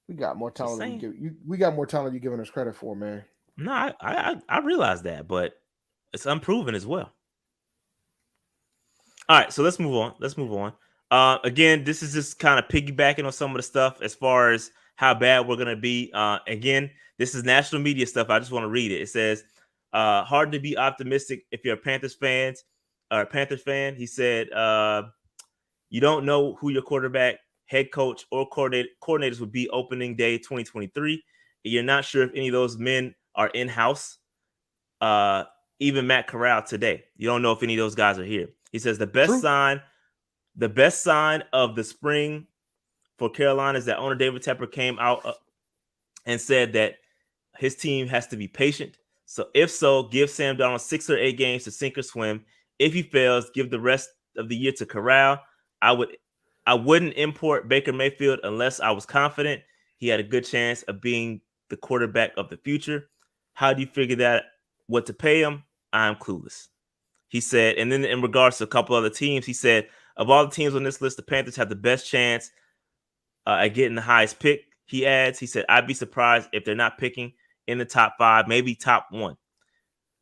We got more talent. We got more talent you're giving us credit for, man. No, I realize that, but it's unproven as well. All right, so let's move on. Again, this is just kind of piggybacking on some of the stuff as far as how bad we're gonna be. Again, this is national media stuff. I just want to read it. It says, hard to be optimistic if you're a Panthers fan. He said, you don't know who your quarterback, head coach, or coordinators would be opening day 2023. You're not sure if any of those men are in-house. Even Matt Corral today. You don't know if any of those guys are here. He says the best sign of the spring for Carolina is that owner David Tepper came out and said that his team has to be patient. So if so, give Sam Darnold 6 or 8 games to sink or swim. If he fails, give the rest of the year to Corral. I wouldn't import Baker Mayfield unless I was confident he had a good chance of being the quarterback of the future. How do you figure that? What to pay him? I'm clueless. He said, and then in regards to a couple other teams, he said, of all the teams on this list, the Panthers have the best chance at getting the highest pick. He adds, he said, I'd be surprised if they're not picking in the top 5, maybe top 1.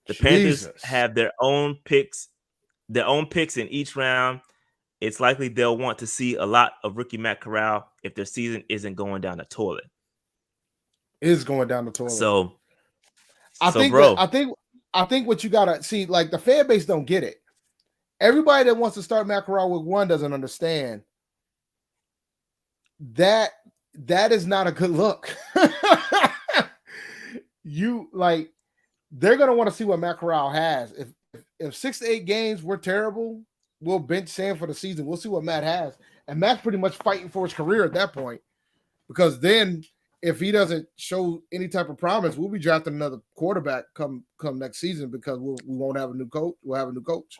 The Panthers have their own picks in each round. It's likely they'll want to see a lot of rookie Matt Corral if their season isn't going down the toilet. Is going down the toilet. So I think what you gotta see, like the fan base don't get it. Everybody that wants to start Matt Corral week 1 doesn't understand that is not a good look. They're gonna want to see what Matt Corral has. If 6 to 8 games were terrible, we'll bench Sam for the season. We'll see what Matt has, and Matt's pretty much fighting for his career at that point. Because then, if he doesn't show any type of promise, we'll be drafting another quarterback come next season because we won't have a new coach. We'll have a new coach.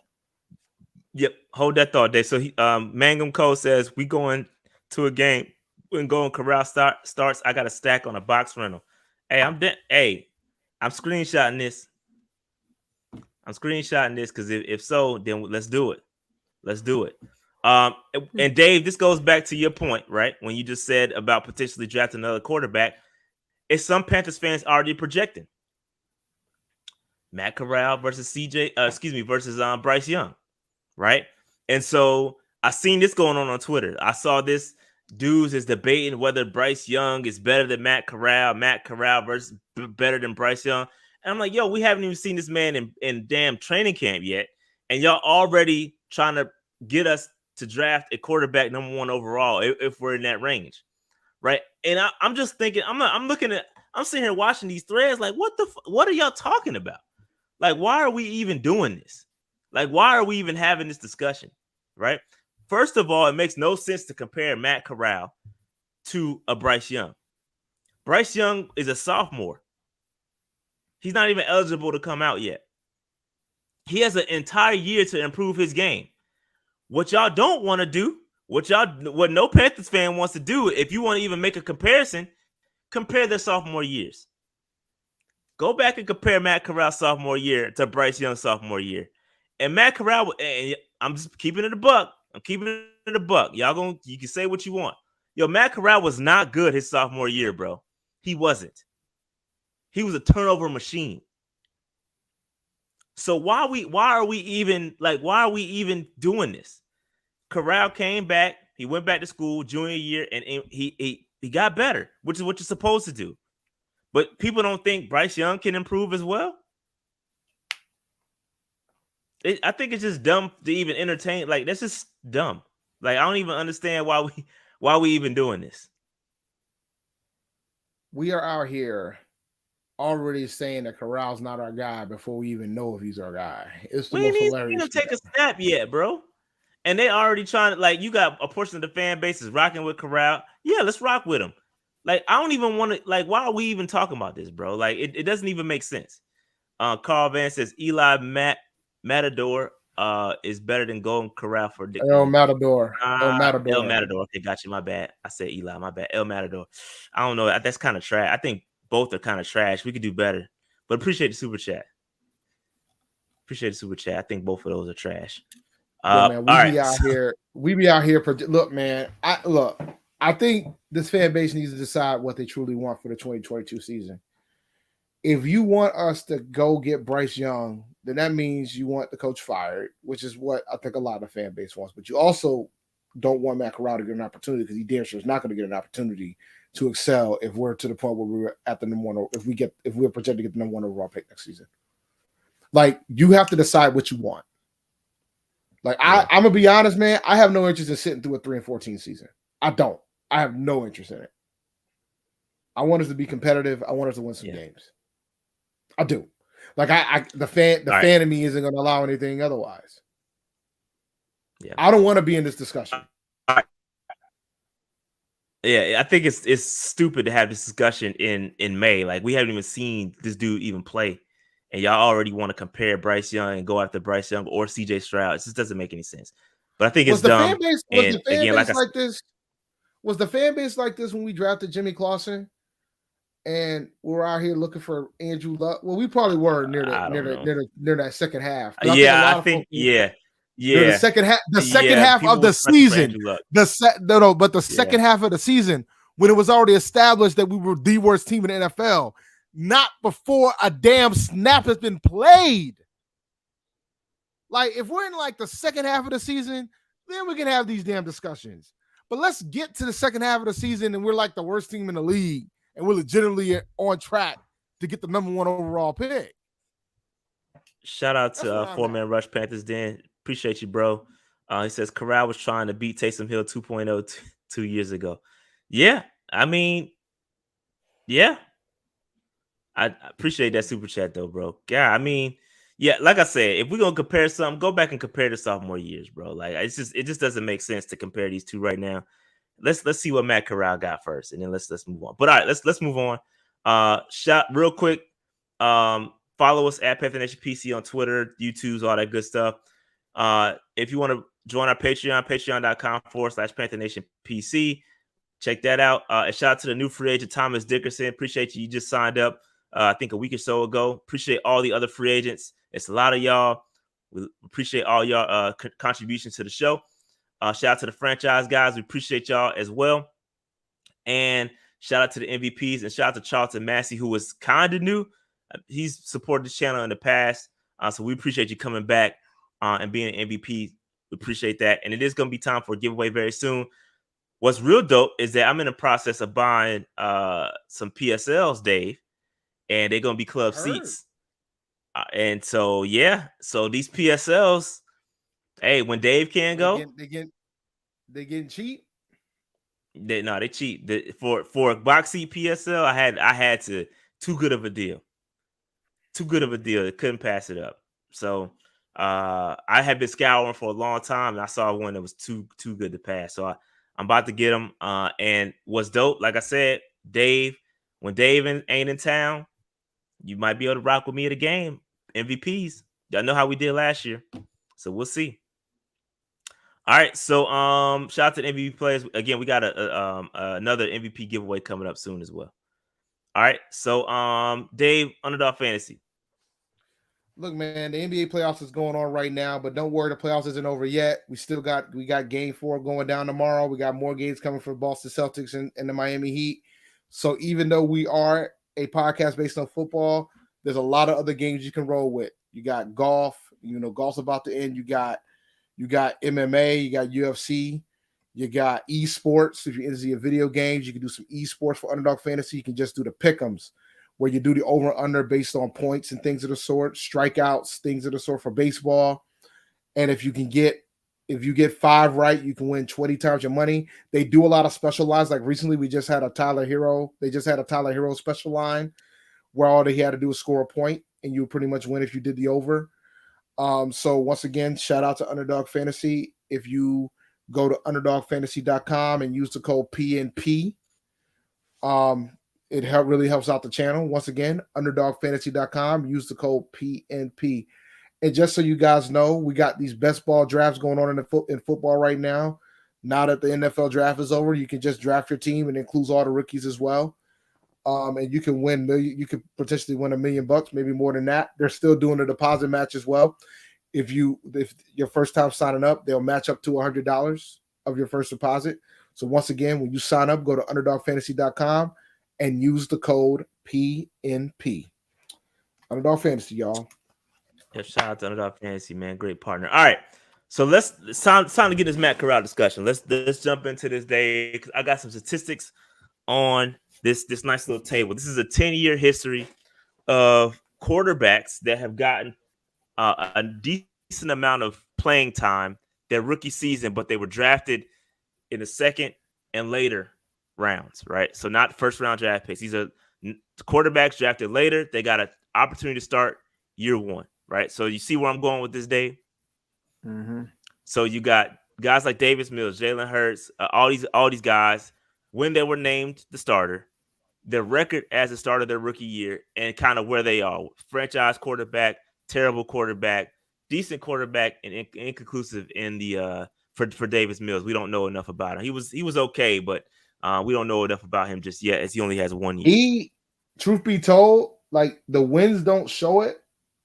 Yep, hold that thought, Dave. So Mangum Cole says we going to a game when Corral starts. I got a stack on a box rental. Hey, I'm screenshotting this. Because if so, then let's do it. And Dave, this goes back to your point, right? When you just said about potentially drafting another quarterback, it's some Panthers fans already projecting Matt Corral versus Bryce Young, right? And so I seen this going on Twitter. I saw this dudes is debating whether Bryce Young is better than Matt Corral versus better than Bryce Young. And I'm like, yo, we haven't even seen this man in damn training camp yet. And y'all already trying to get us to draft a quarterback number 1 overall if we're in that range, right? And I'm just thinking, I'm sitting here watching these threads like, what are y'all talking about? Like, why are we even doing this? Like, why are we even having this discussion, right? First of all, it makes no sense to compare Matt Corral to a Bryce Young. Bryce Young is a sophomore. He's not even eligible to come out yet. He has an entire year to improve his game. What y'all don't want to do, what no Panthers fan wants to do, if you want to even make a comparison, compare their sophomore years. Go back and compare Matt Corral's sophomore year to Bryce Young's sophomore year. And Matt Corral, and I'm just keeping it a buck. I'm keeping it a buck. You can say what you want. Yo, Matt Corral was not good his sophomore year, bro. He wasn't. He was a turnover machine. So why are we even doing this? Corral came back. He went back to school junior year, and he got better, which is what you're supposed to do. But people don't think Bryce Young can improve as well. I think it's just dumb to even entertain. Like, that's just dumb. Like, I don't even understand why we even doing this. We are out here already saying that Corral's not our guy before we even know if he's our guy. It's the most hilarious. We didn't take a snap yet, bro. And they already trying to, like, you got a portion of the fan base is rocking with Corral. Yeah, let's rock with him. Like, I don't even want to, like, why are we even talking about this, bro? Like, it doesn't even make sense. Carl Van says Eli Matador is better than Golden Corral for El Matador. El Matador. Okay, got you. My bad. I said Eli. My bad. El Matador. I don't know. That's kind of trash. I think both are kind of trash. We could do better. But appreciate the super chat. I think both of those are trash. Yeah, man, we be out here. Look, man. I think this fan base needs to decide what they truly want for the 2022 season. If you want us to go get Bryce Young, then that means you want the coach fired, which is what I think a lot of the fan base wants. But you also don't want Matt Corral to get an opportunity, because he damn sure is not going to get an opportunity to excel if we're to the point where we're at the number 1, if we're projected to get the number 1 overall pick next season. Like, you have to decide what you want. Like, I'm gonna be honest, man. I have no interest in sitting through a 3-14 season. I don't. I have no interest in it. I want us to be competitive. I want us to win some games. I do. Like, the fan in me isn't going to allow anything otherwise. Yeah. I don't want to be in this discussion. Yeah, I think it's stupid to have this discussion in May. Like, we haven't even seen this dude even play, and y'all already want to compare Bryce Young and go after Bryce Young or CJ Stroud. It just doesn't make any sense. But I think it's dumb. Was the fan base like this when we drafted Jimmy Clausen? And we're out here looking for Andrew Luck. Well, we probably were near that second half. I think the second half. The second half of the season. Second half of the season, when it was already established that we were the worst team in the NFL, not before a damn snap has been played. Like, if we're in like the second half of the season, then we can have these damn discussions. But let's get to the second half of the season and we're like the worst team in the league, and we're legitimately on track to get the number 1 overall pick. Shout out to Four-Man Rush Panthers Den. Appreciate you, bro. He says Corral was trying to beat Taysom Hill 2.0 2 years ago. Yeah, I mean, yeah. I appreciate that super chat, though, bro. Yeah, I mean, yeah, like I said, if we're going to compare something, go back and compare the sophomore years, bro. Like, it just doesn't make sense to compare these two right now. Let's see what Matt Corral got first, and then let's move on. But all right, let's move on. Shot real quick. Follow us at Panther Nation PC on Twitter, YouTube's, all that good stuff. If you want to join our Patreon, patreon.com/Panther Nation PC. Check that out. And shout out to the new free agent, Thomas Dickerson. Appreciate you. You just signed up, I think a week or so ago. Appreciate all the other free agents. It's a lot of y'all. We appreciate all y'all contributions to the show. Shout out to the franchise guys. We appreciate y'all as well. And shout out to the MVPs, and shout out to Charlton Massey, who was kind of new. He's supported this channel in the past. So we appreciate you coming back and being an MVP. We appreciate that. And it is going to be time for a giveaway very soon. What's real dope is that I'm in the process of buying some PSLs, Dave, and they're going to be club seats. And so, yeah, so these PSLs, Hey, when Dave can't go, they getting cheap. they cheat. For a box seat PSL, I had to too good of a deal. Too good of a deal. It couldn't pass it up. So I had been scouring for a long time, and I saw one that was too good to pass. So I'm about to get them. And what's dope, like I said, Dave, when Dave ain't in town, you might be able to rock with me at a game. MVPs. Y'all know how we did last year. So we'll see. All right. So shout out to the MVP players. Again, we got another MVP giveaway coming up soon as well. All right. So Dave, Underdog Fantasy. Look, man, the NBA playoffs is going on right now, but don't worry, the playoffs isn't over yet. We got game 4 going down tomorrow. We got more games coming for Boston Celtics and the Miami Heat. So even though we are a podcast based on football, there's a lot of other games you can roll with. You got golf, golf's about to end. You got MMA, you got UFC, you got esports. If you're into video games, you can do some esports for Underdog Fantasy. You can just do the pick'ems, where you do the over and under based on points and things of the sort, strikeouts, things of the sort for baseball. And if you get 5 right, you can win 20 times your money. They do a lot of special lines. Like recently, we just had a Tyler Hero. They just had a Tyler Hero special line where all he had to do was score a point, and you pretty much win if you did the over. So once again, shout out to Underdog Fantasy. If you go to underdogfantasy.com and use the code PNP, it really helps out the channel. Once again, underdogfantasy.com, use the code PNP. And just so you guys know, we got these best ball drafts going on in football right now. Now that the NFL draft is over, you can just draft your team and includes all the rookies as well. And you can you could potentially win $1 million, maybe more than that. They're still doing a deposit match as well. If your first time signing up, they'll match up to $100 of your first deposit. So once again, when you sign up, go to underdogfantasy.com and use the code PNP. Underdog Fantasy, y'all. Yeah, shout out to Underdog Fantasy, man. Great partner. All right. So it's time to get this Matt Corral discussion. Let's jump into this day, because I got some statistics on this nice little table. This is a 10-year history of quarterbacks that have gotten a decent amount of playing time their rookie season, but they were drafted in the second and later rounds, right? So not first round draft picks. These are quarterbacks drafted later. They got an opportunity to start year 1, right? So you see where I'm going with this, Dave? Mm-hmm. So you got guys like Davis Mills, Jalen Hurts, all these guys, when they were named the starter, their record as a starter their rookie year, and kind of where they are. Franchise quarterback, terrible quarterback, decent quarterback, and inconclusive in the for Davis Mills. We don't know enough about him. He was okay, but we don't know enough about him just yet, as he only has 1 year. Truth be told, like the wins don't show it,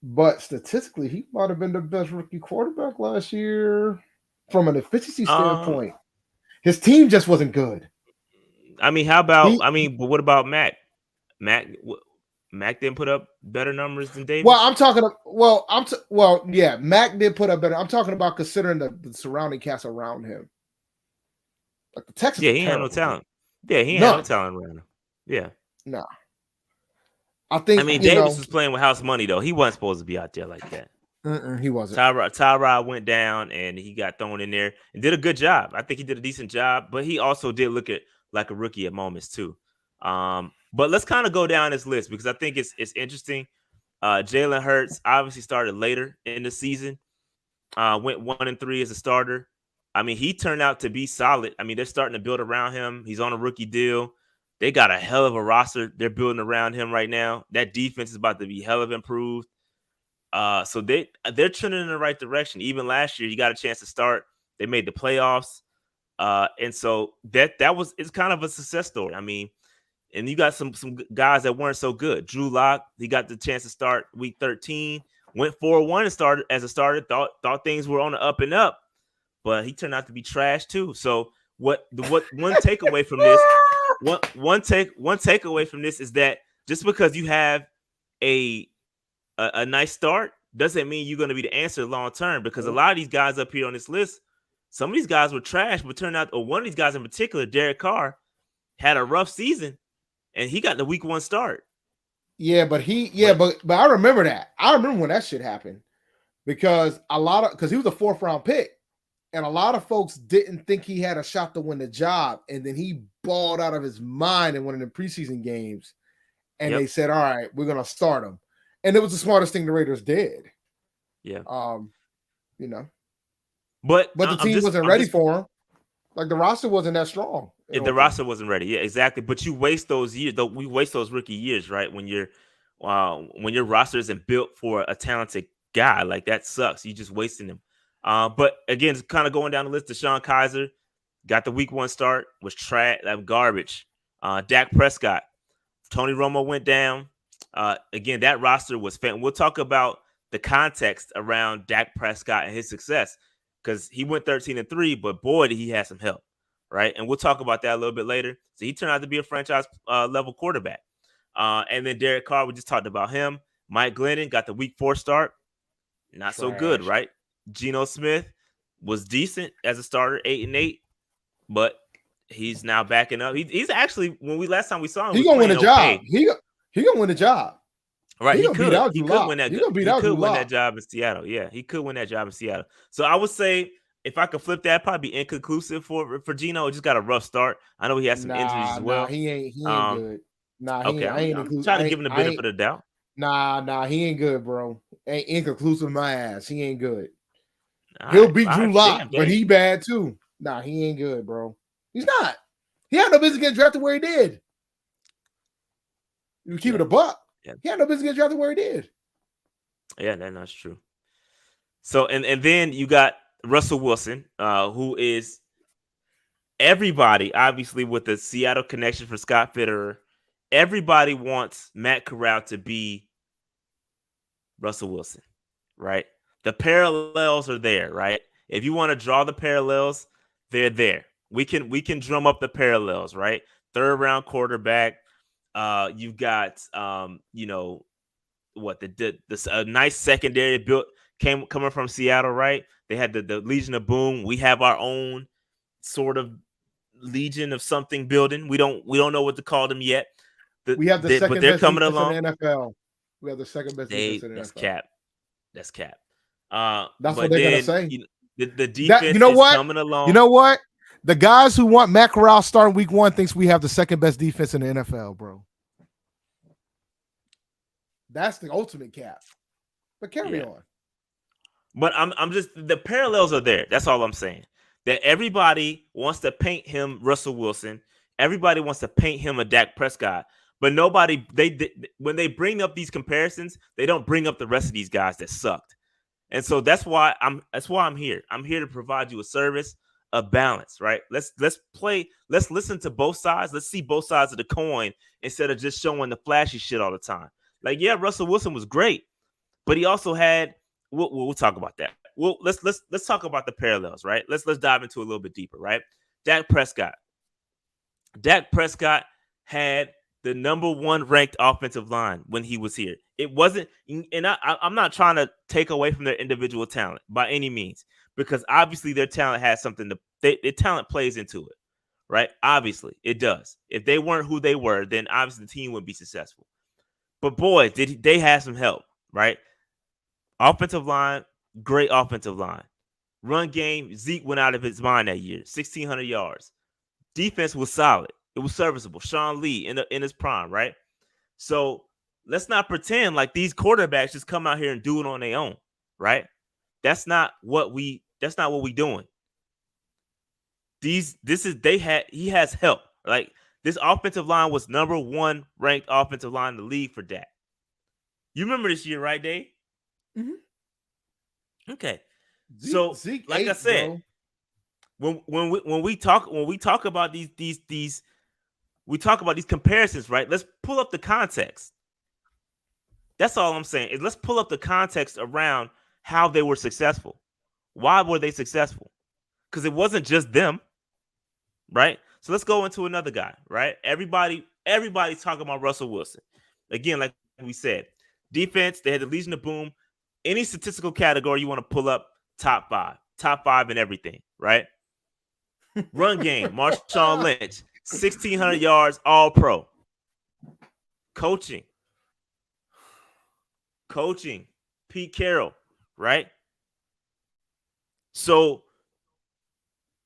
but statistically, he might have been the best rookie quarterback last year from an efficiency standpoint. His team just wasn't good. I mean, but what about Mac? Mac didn't put up better numbers than Davis. Yeah, Mac did put up better. I'm talking about considering the surrounding cast around him. Like the Texans, he had no talent. Yeah, he had no talent around him. Yeah, no. Davis was playing with house money though. He wasn't supposed to be out there like that. He wasn't. Tyrod went down and he got thrown in there and did a good job. I think he did a decent job, but he also did look like a rookie at moments too. But let's kind of go down this list, because I think it's interesting. Jalen Hurts obviously started later in the season. Went 1-3 as a starter. I mean, he turned out to be solid. I mean, they're starting to build around him. He's on a rookie deal. They got a hell of a roster they're building around him right now. That defense is about to be hell of improved. So they're trending in the right direction. Even last year, you got a chance to start. They made the playoffs. And so it's kind of a success story. I mean, and you got some guys that weren't so good. Drew Lock, he got the chance to start week 13, went 4-1 and started as a starter. Thought things were on the up and up, but he turned out to be trash too. So one takeaway from this, one takeaway from this is that just because you have a nice start doesn't mean you're going to be the answer long term. Because a lot of these guys up here on this list, some of these guys were trash, but turned out, or one of these guys in particular, Derek Carr, had a rough season. And he got the week 1 start. Yeah, but I remember that. I remember when that shit happened, because he was a 4th round pick, and a lot of folks didn't think he had a shot to win the job, and then he balled out of his mind in one of the preseason games, and they said, "All right, we're gonna start him," and it was the smartest thing the Raiders did. Yeah, but the team wasn't ready for him. Like the roster wasn't that strong. The roster wasn't ready. Yeah, exactly. But you waste those years. We waste those rookie years, right? When your roster isn't built for a talented guy, like that sucks. You just wasting them. But again, it's kind of going down the list. DeShone Kizer got the week 1 start, was trash, garbage. Dak Prescott, Tony Romo went down. Again, that roster was we'll talk about the context around Dak Prescott and his success, because he went 13-3, but boy, did he have some help, right? And we'll talk about that a little bit later. So he turned out to be a franchise level quarterback. And then Derek Carr, we just talked about him. Mike Glennon got the week 4 start. Not so good, right? Geno Smith was decent as a starter, 8-8, but he's now backing up. He's actually, last time we saw him, he's gonna win a job. He gonna win a job. Right, he could win that job in Seattle. Yeah, he could win that job in Seattle. So I would say, if I could flip that, probably be inconclusive for Geno. He just got a rough start. I know he has some injuries as well. He ain't good. I'm trying to give him the benefit of the doubt. He ain't good, bro. Ain't inconclusive my ass. He ain't good. He'll beat Drew Lock, but he bad too. He ain't good, bro. He's not. He had no business getting drafted where he did. You keep it a buck. Yeah. He had no business getting drafted where he did. Yeah, that's true. So and then you got Russell Wilson, who is everybody, obviously, with the Seattle connection for Scott Fitterer. Everybody wants Matt Corral to be Russell Wilson, right? The parallels are there, right? If you want to draw the parallels, they're there. We can drum up the parallels, right? 3rd round quarterback. You've got a nice secondary built coming from Seattle, right? They had the Legion of Boom. We have our own sort of Legion of something building. We don't know what to call them yet. We have the second best defense in the NFL. We have the second best defense in the NFL. That's cap. That's what they're gonna say. The defense is coming along. You know what? The guys who want Matt Corral starting week 1 thinks we have the second best defense in the NFL, bro. That's the ultimate cap. But carry on. But I'm just, the parallels are there. That's all I'm saying. That everybody wants to paint him Russell Wilson. Everybody wants to paint him a Dak Prescott. But nobody, when they bring up these comparisons, they don't bring up the rest of these guys that sucked. And so that's why I'm here. I'm here to provide you a service, a balance, right? Let's listen to both sides. Let's see both sides of the coin instead of just showing the flashy shit all the time. Like, yeah, Russell Wilson was great, but he also had. We'll talk about that. Well, let's talk about the parallels, right? Let's dive into a little bit deeper, right? Dak Prescott had the number 1 ranked offensive line when he was here. It wasn't, and I'm not trying to take away from their individual talent by any means, because obviously their talent has something their talent plays into it, right? Obviously it does. If they weren't who they were, then obviously the team wouldn't be successful. But boy, did they have some help, right? Offensive line, great offensive line. Run game, Zeke went out of his mind that year, 1,600 yards. Defense was solid. It was serviceable. Sean Lee in his prime, right? So let's not pretend like these quarterbacks just come out here and do it on their own, right? That's not what we doing. He has help. Like, this offensive line was number 1 ranked offensive line in the league for Dak. You remember this year, right, Dave? Mm-hmm. Okay. Zeke like 8, I said, bro. when we talk about these we talk about these comparisons, right? Let's pull up the context. That's all I'm saying. Is let's pull up the context around how they were successful. Why were they successful? Because it wasn't just them, right? So let's go into another guy, right? Everybody's talking about Russell Wilson. Again, like we said, defense, they had the Legion of Boom. Any statistical category you want to pull up, top 5 in everything, right? Run game, Marshawn Lynch, 1,600 yards, all pro. Coaching, Pete Carroll, right? So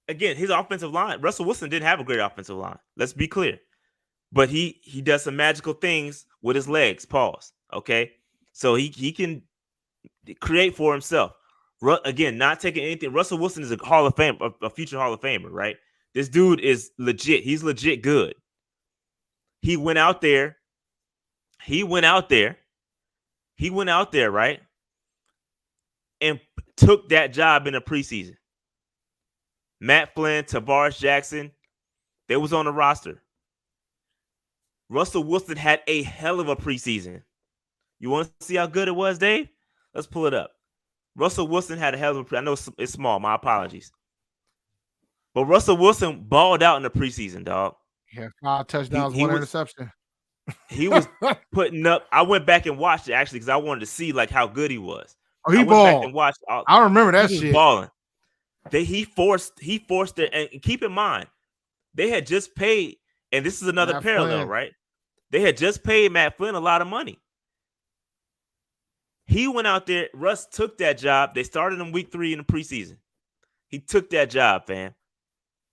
again, his offensive line, Russell Wilson didn't have a great offensive line. Let's be clear. But he does some magical things with his legs. Pause. Okay. So he can create for himself. Again, not taking anything. Russell Wilson is a Hall of Fame, a future Hall of Famer, right? This dude is legit. He's legit good. He went out there, right? And took that job in the preseason. Matt Flynn, Tavares Jackson, they was on the roster. Russell Wilson had a hell of a preseason. You want to see how good it was, Dave? Let's pull it up. Russell Wilson had a hell of a. I know it's small. My apologies. But Russell Wilson balled out in the preseason, dog. Yeah, 5 touchdowns, 1 interception. He was putting up. I went back and watched it actually because I wanted to see like how good he was. Oh, he balled. And watched. I remember that shit. Balling. He forced it. And keep in mind, they had just paid, and this is another Matt parallel, Flynn. right? They had just paid Matt Flynn a lot of money. He went out there. Russ took that job. They started him week 3 in the preseason. He took that job, fam.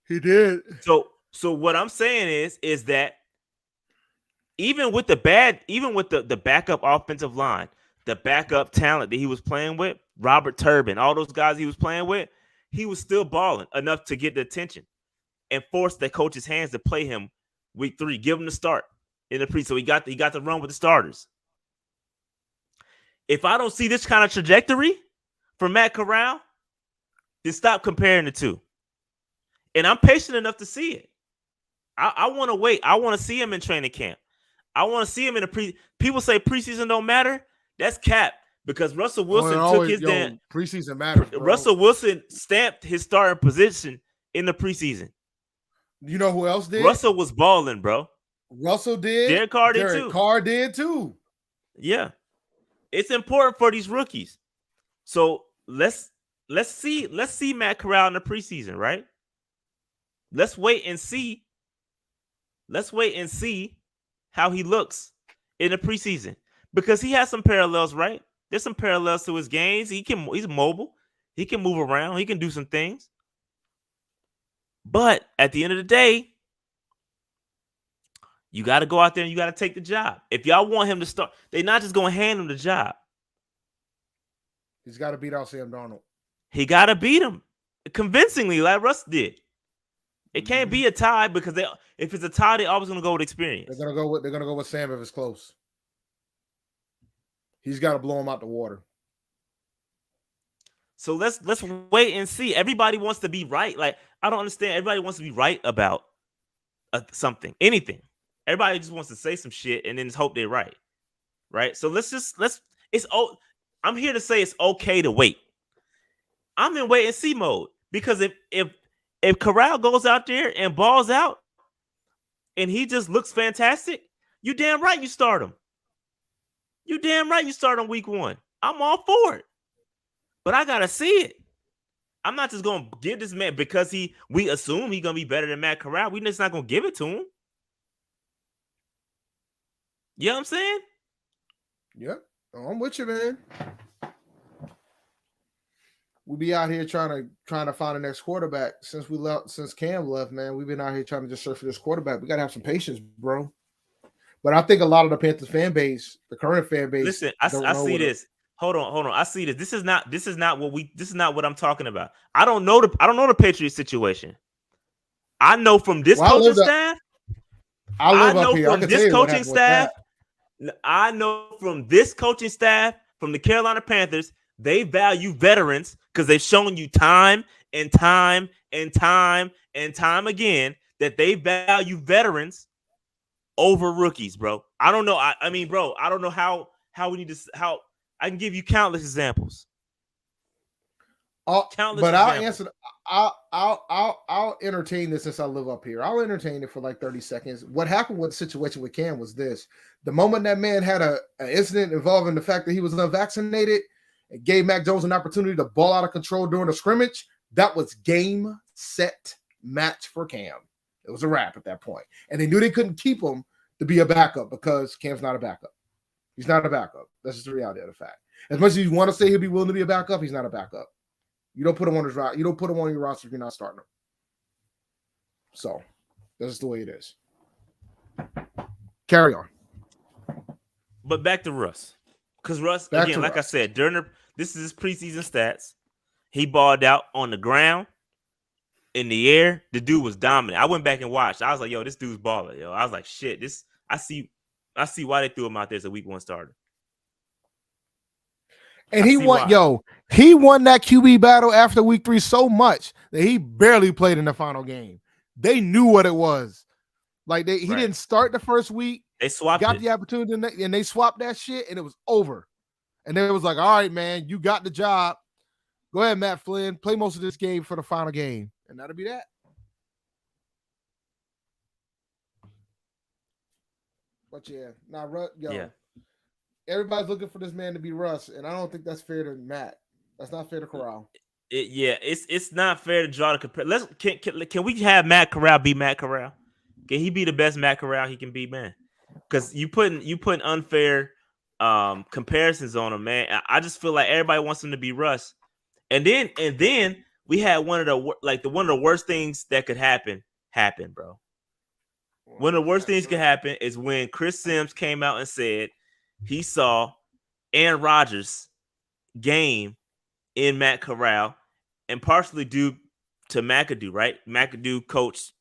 He did. So what I'm saying is that even with the backup offensive line, the backup talent that he was playing with, Robert Turbin, all those guys he was playing with, he was still balling enough to get the attention and force the coach's hands to play him week 3, give him the start in the pre. So he got to run with the starters. If I don't see this kind of trajectory from Matt Corral, then stop comparing the two. And I'm patient enough to see it. I want to wait. I want to see him in training camp. I want to see him in the People say preseason don't matter. That's cap because Russell Wilson took his damn preseason matters. Bro. Russell Wilson stamped his starting position in the preseason. You know who else did? Russell was balling, bro. Russell did. Derek Carr did too. Carr did too. Yeah, it's important for these rookies. So let's see Matt Corral in the preseason, right? Let's wait and see. Let's wait and see how he looks in the preseason because he has some parallels, right? There's some parallels to his games. He's mobile. He can move around. He can do some things. But at the end of the day, you got to go out there and you got to take the job. If y'all want him to start, they're not just going to hand him the job. He's got to beat out Sam Darnold. He got to beat him convincingly like Russ did. It can't be a tie because if it's a tie, they're always going to go with experience. They're going to go with Sam if it's close. He's got to blow him out the water. So let's wait and see. Everybody wants to be right. Like I don't understand. Everybody wants to be right about something, anything. Everybody just wants to say some shit and then just hope they're right. Right? So I'm here to say it's okay to wait. I'm in wait and see mode because if Corral goes out there and balls out and he just looks fantastic, you damn right you start him. You damn right you start on week 1. I'm all for it. But I gotta see it. I'm not just gonna give this man because we assume he's gonna be better than Matt Corral. We just not gonna give it to him. You know what I'm saying? Yep. I'm with you, man. We be out here trying to find the next quarterback since Cam left, man. We've been out here trying to just search for this quarterback. We gotta have some patience, bro. But I think a lot of the Panthers fan base, the current fan base, listen, I see this. Hold on. I see this. This is not what I'm talking about. I don't know the Patriots situation. I know from this coaching staff. I know from this coaching staff. I know from this coaching staff from the Carolina Panthers, they value veterans because they've shown you time and time and time and time again that they value veterans over rookies, bro. I don't know. I mean, bro, I don't know how we need to how I can give you countless examples. I'll entertain this since I live up here. I'll entertain it for like 30 seconds. What happened with the situation with Cam was this. The moment that man had an incident involving the fact that he was unvaccinated, it gave Mac Jones an opportunity to ball out of control during a scrimmage. That was game, set, match for Cam. It was a wrap at that point. And they knew they couldn't keep him to be a backup because Cam's not a backup. He's not a backup. That's just the reality of the fact. As much as you want to say he'll be willing to be a backup, he's not a backup. You don't put him on his roster. You don't put him on your roster if you're not starting him. So that's the way it is. Carry on. But back to Russ. Because Russ, again, like I said, this is his preseason stats. He balled out on the ground, in the air. The dude was dominant. I went back and watched. I was like, yo, this dude's baller, yo. I was like, shit, I see why they threw him out there as a week 1 starter. And he won that QB battle after week 3 so much that he barely played in the final game. They knew what it was. Like he didn't start the first week. They swapped got the opportunity and they swapped that shit and it was over. And then it was like, all right, man, you got the job. Go ahead, Matt Flynn. Play most of this game for the final game. And that'll be that. But yeah, everybody's looking for this man to be Russ, and I don't think that's fair to Matt. That's not fair to Corral. It's not fair to draw the compare. Can we have Matt Corral be Matt Corral? Can he be the best Matt Corral he can be, man? Because you putting unfair comparisons on him, man. I just feel like everybody wants him to be Russ, and then we had one of the worst things that could happen, bro. One of the worst things could happen is when Chris Sims came out and said he saw Aaron Rodgers' game in Matt Corral, and partially due to McAdoo, right? McAdoo coached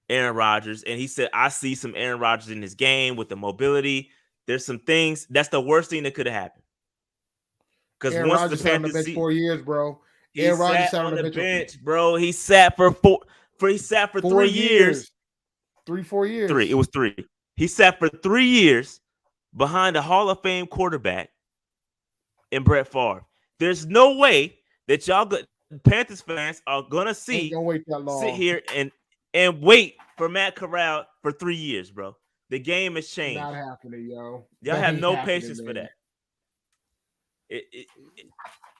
Aaron Rodgers, and he said, I see some Aaron Rodgers in his game with the mobility. There's some things. That's the worst thing that could have happened. Because Aaron once Rodgers the Panthers sat on the bench 4 years, bro. Aaron Rodgers sat on the bench, bro. He sat for 3 years. 4 years. 3. It was 3. He sat for 3 years behind a Hall of Fame quarterback in Brett Favre. There's no way that Panthers fans are gonna sit here and wait for Matt Corral for 3 years, bro. The game has changed. Not happening, yo. Y'all have no patience for that.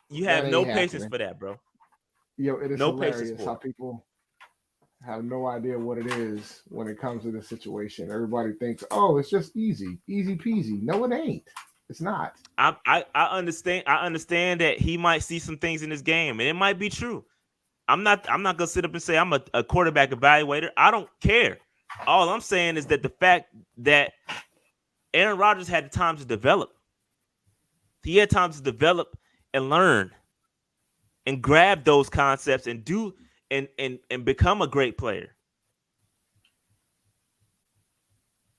You have no patience for that, bro. Yo, it is hilarious how people have no idea what it is when it comes to this situation. Everybody thinks, oh, it's just easy peasy. No, it ain't. It's not. I understand. I understand that he might see some things in this game, and it might be true. I'm not gonna sit up and say I'm a quarterback evaluator. I don't care. All I'm saying is that the fact that Aaron Rodgers had the time to develop. He had time to develop and learn and grab those concepts and do and become a great player.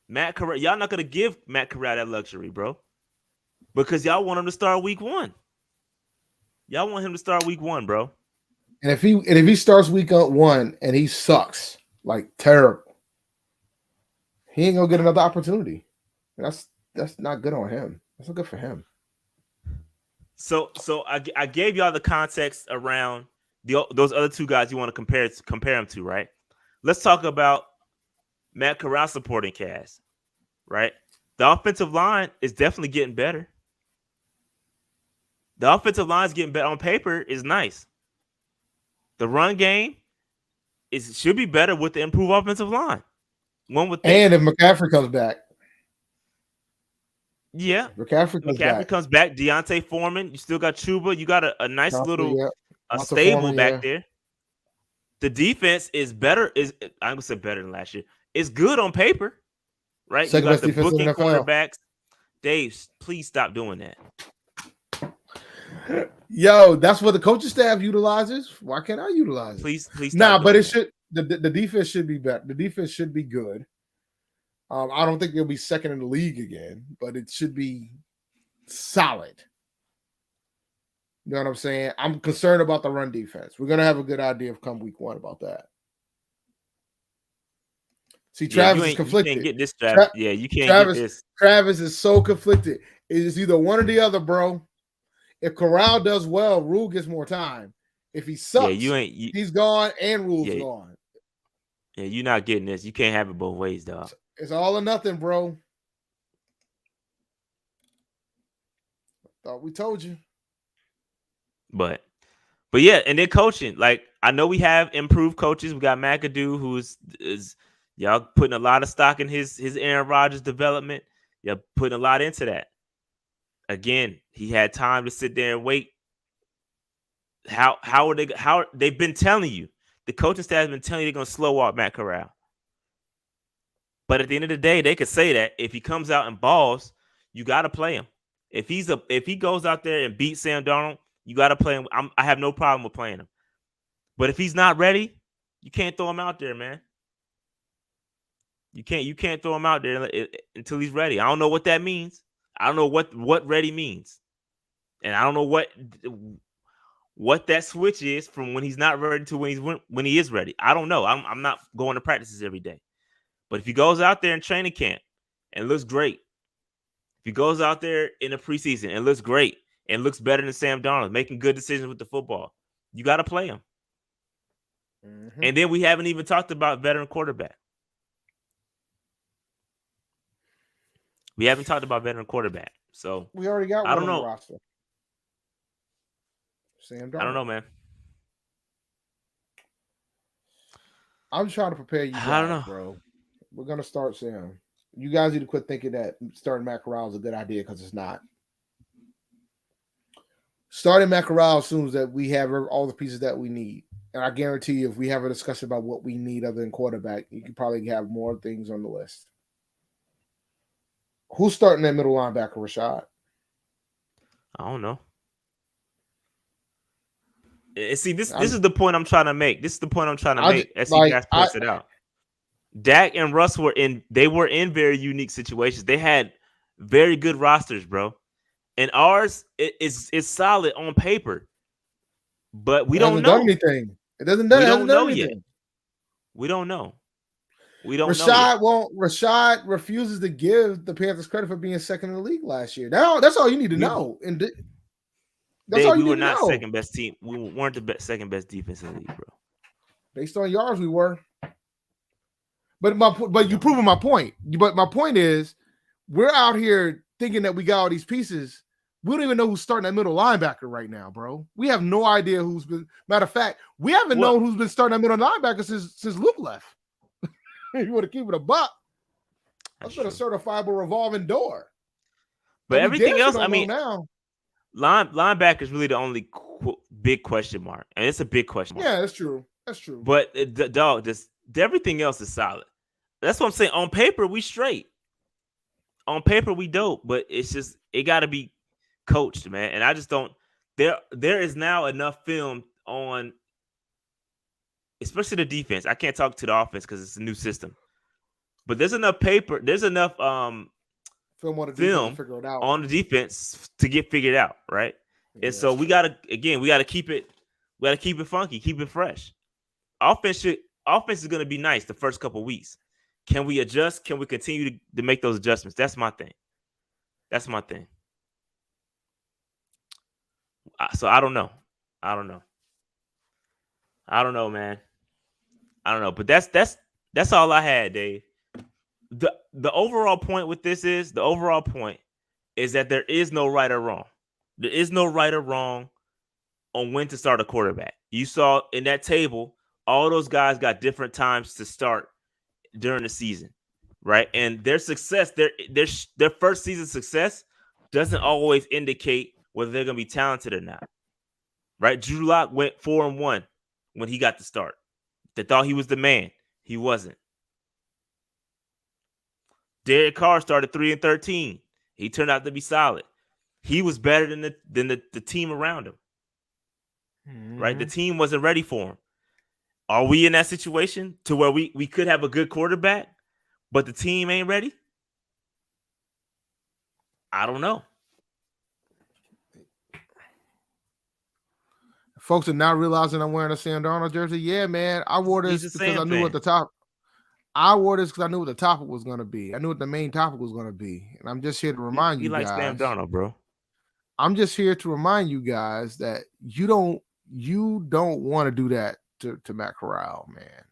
Matt Corral, y'all not gonna give Matt Corral that luxury, bro, because y'all want him to start week 1. Y'all want him to start week 1, bro. And if he starts week 1 and he sucks like terrible, he ain't gonna get another opportunity. That's not good on him. That's not good for him. So I gave y'all the context around those other 2 guys you want to compare them to, right? Let's talk about Matt Corral supporting cast, right? The offensive line is definitely getting better. The offensive line is getting better. On paper is nice. The run game should be better with the improved offensive line. One would think. And if McCaffrey comes back. Yeah. McCaffrey comes back. Deontay Foreman. You still got Chuba. You got a nice little stable Foreman, back there. The defense is better. I'm going to say better than last year. It's good on paper, right? Second you got the best booking defense in the NFL. cornerbacks. Dave, please stop doing that. Yo, that's what the coaching staff utilizes. Why can't I utilize it? Please stop. Nah, but it should. The defense should be better. The defense should be good. I don't think they'll be second in the league again, but it should be solid. You know what I'm saying? I'm concerned about the run defense. We're gonna have a good idea of come week 1 about that. See, Travis is conflicted. You can't get this, Travis. You can't get this. Travis is so conflicted. It's either one or the other, bro. If Corral does well, Rule gets more time. If he sucks, he's gone and Rule's gone. Yeah, you're not getting this. You can't have it both ways, dog. It's all or nothing, bro. Thought we told you. But yeah, and then coaching. Like, I know we have improved coaches. We got McAdoo, who is y'all putting a lot of stock in his Aaron Rodgers development. You're putting a lot into that. Again, he had time to sit there and wait. How are they? How they've been telling you? The coaching staff has been telling you they're going to slow walk Matt Corral. But at the end of the day, they could say that if he comes out and balls, you got to play him. If he goes out there and beats Sam Darnold, you got to play him. I have no problem with playing him. But if he's not ready, you can't throw him out there, man. You can't throw him out there until he's ready. I don't know what that means. I don't know what ready means, and I don't know what that switch is from when he's not ready to when he is ready. I don't know. I'm not going to practices every day. But if he goes out there in training camp and looks great, if he goes out there in the preseason and looks great and looks better than Sam Darnold, making good decisions with the football, you got to play him. Mm-hmm. And then we haven't even talked about veteran quarterback. We haven't talked about veteran quarterback. So we already got one on the roster. Sam Darnold. I don't know, man. I'm trying to prepare you guys, I don't know, bro. We're going to start Sam. You guys need to quit thinking that starting Matt Corral is a good idea because it's not. Starting Matt Corral assumes that we have all the pieces that we need. And I guarantee you, if we have a discussion about what we need other than quarterback, you can probably have more things on the list. Who's starting that middle linebacker, Rashad? I don't know. See, this is the point I'm trying to make. This is the point I'm trying to make as you guys points it out. Dak and Russ were in very unique situations. They had very good rosters, bro. And ours is solid on paper. But we don't know anything. It doesn't do anything. We don't know yet. We don't know. We don't know. Rashad refuses to give the Panthers credit for being second in the league last year. That's all you need to know. And that's all you need to know. We were not second best team. We weren't the second best defense in the league, bro. Based on yards, we were. But you proving my point. But my point is, we're out here thinking that we got all these pieces. We don't even know who's starting that middle linebacker right now, bro. We have no idea who's been. Matter of fact, we haven't known who's been starting that middle linebacker since Luke left. You want to keep it a buck. That's been a certifiable revolving door. But everything else, I mean, now linebacker is really the only big question mark, and it's a big question mark. Yeah, that's true. That's true. But everything else is solid. That's what I'm saying. On paper, we straight. On paper, we dope. But it's just it got to be coached, man. And I just don't. There is now enough film on, especially the defense. I can't talk to the offense because it's a new system. But there's enough paper. There's enough film on the defense to get figured out, right? Yeah, and so we gotta keep it funky, keep it fresh. Offense is gonna be nice the first couple of weeks. Can we adjust? Can we continue to make those adjustments? That's my thing. So I don't know. Man. I don't know. But that's all I had, Dave. The overall point with this is that there is no right or wrong. There is no right or wrong on when to start a quarterback. You saw in that table, all those guys got different times to start during the season, right? And their success, their first season success doesn't always indicate whether they're going to be talented or not, right? Drew Lock went 4-1 when he got the start. They thought he was the man. He wasn't. Derek Carr started 3-13. He turned out to be solid. He was better than the team around him, right? The team wasn't ready for him. Are we in that situation to where we could have a good quarterback, but the team ain't ready? I don't know. Folks are now realizing I'm wearing a Sam Darnold jersey. Yeah, man. I wore this because I knew what the top. I wore this because I knew what the topic was going to be. I knew what the main topic was going to be. And I'm just here to remind you guys. You like Sam Darnold, bro. I'm just here to remind you guys that you don't want to do that to Matt Corral, man.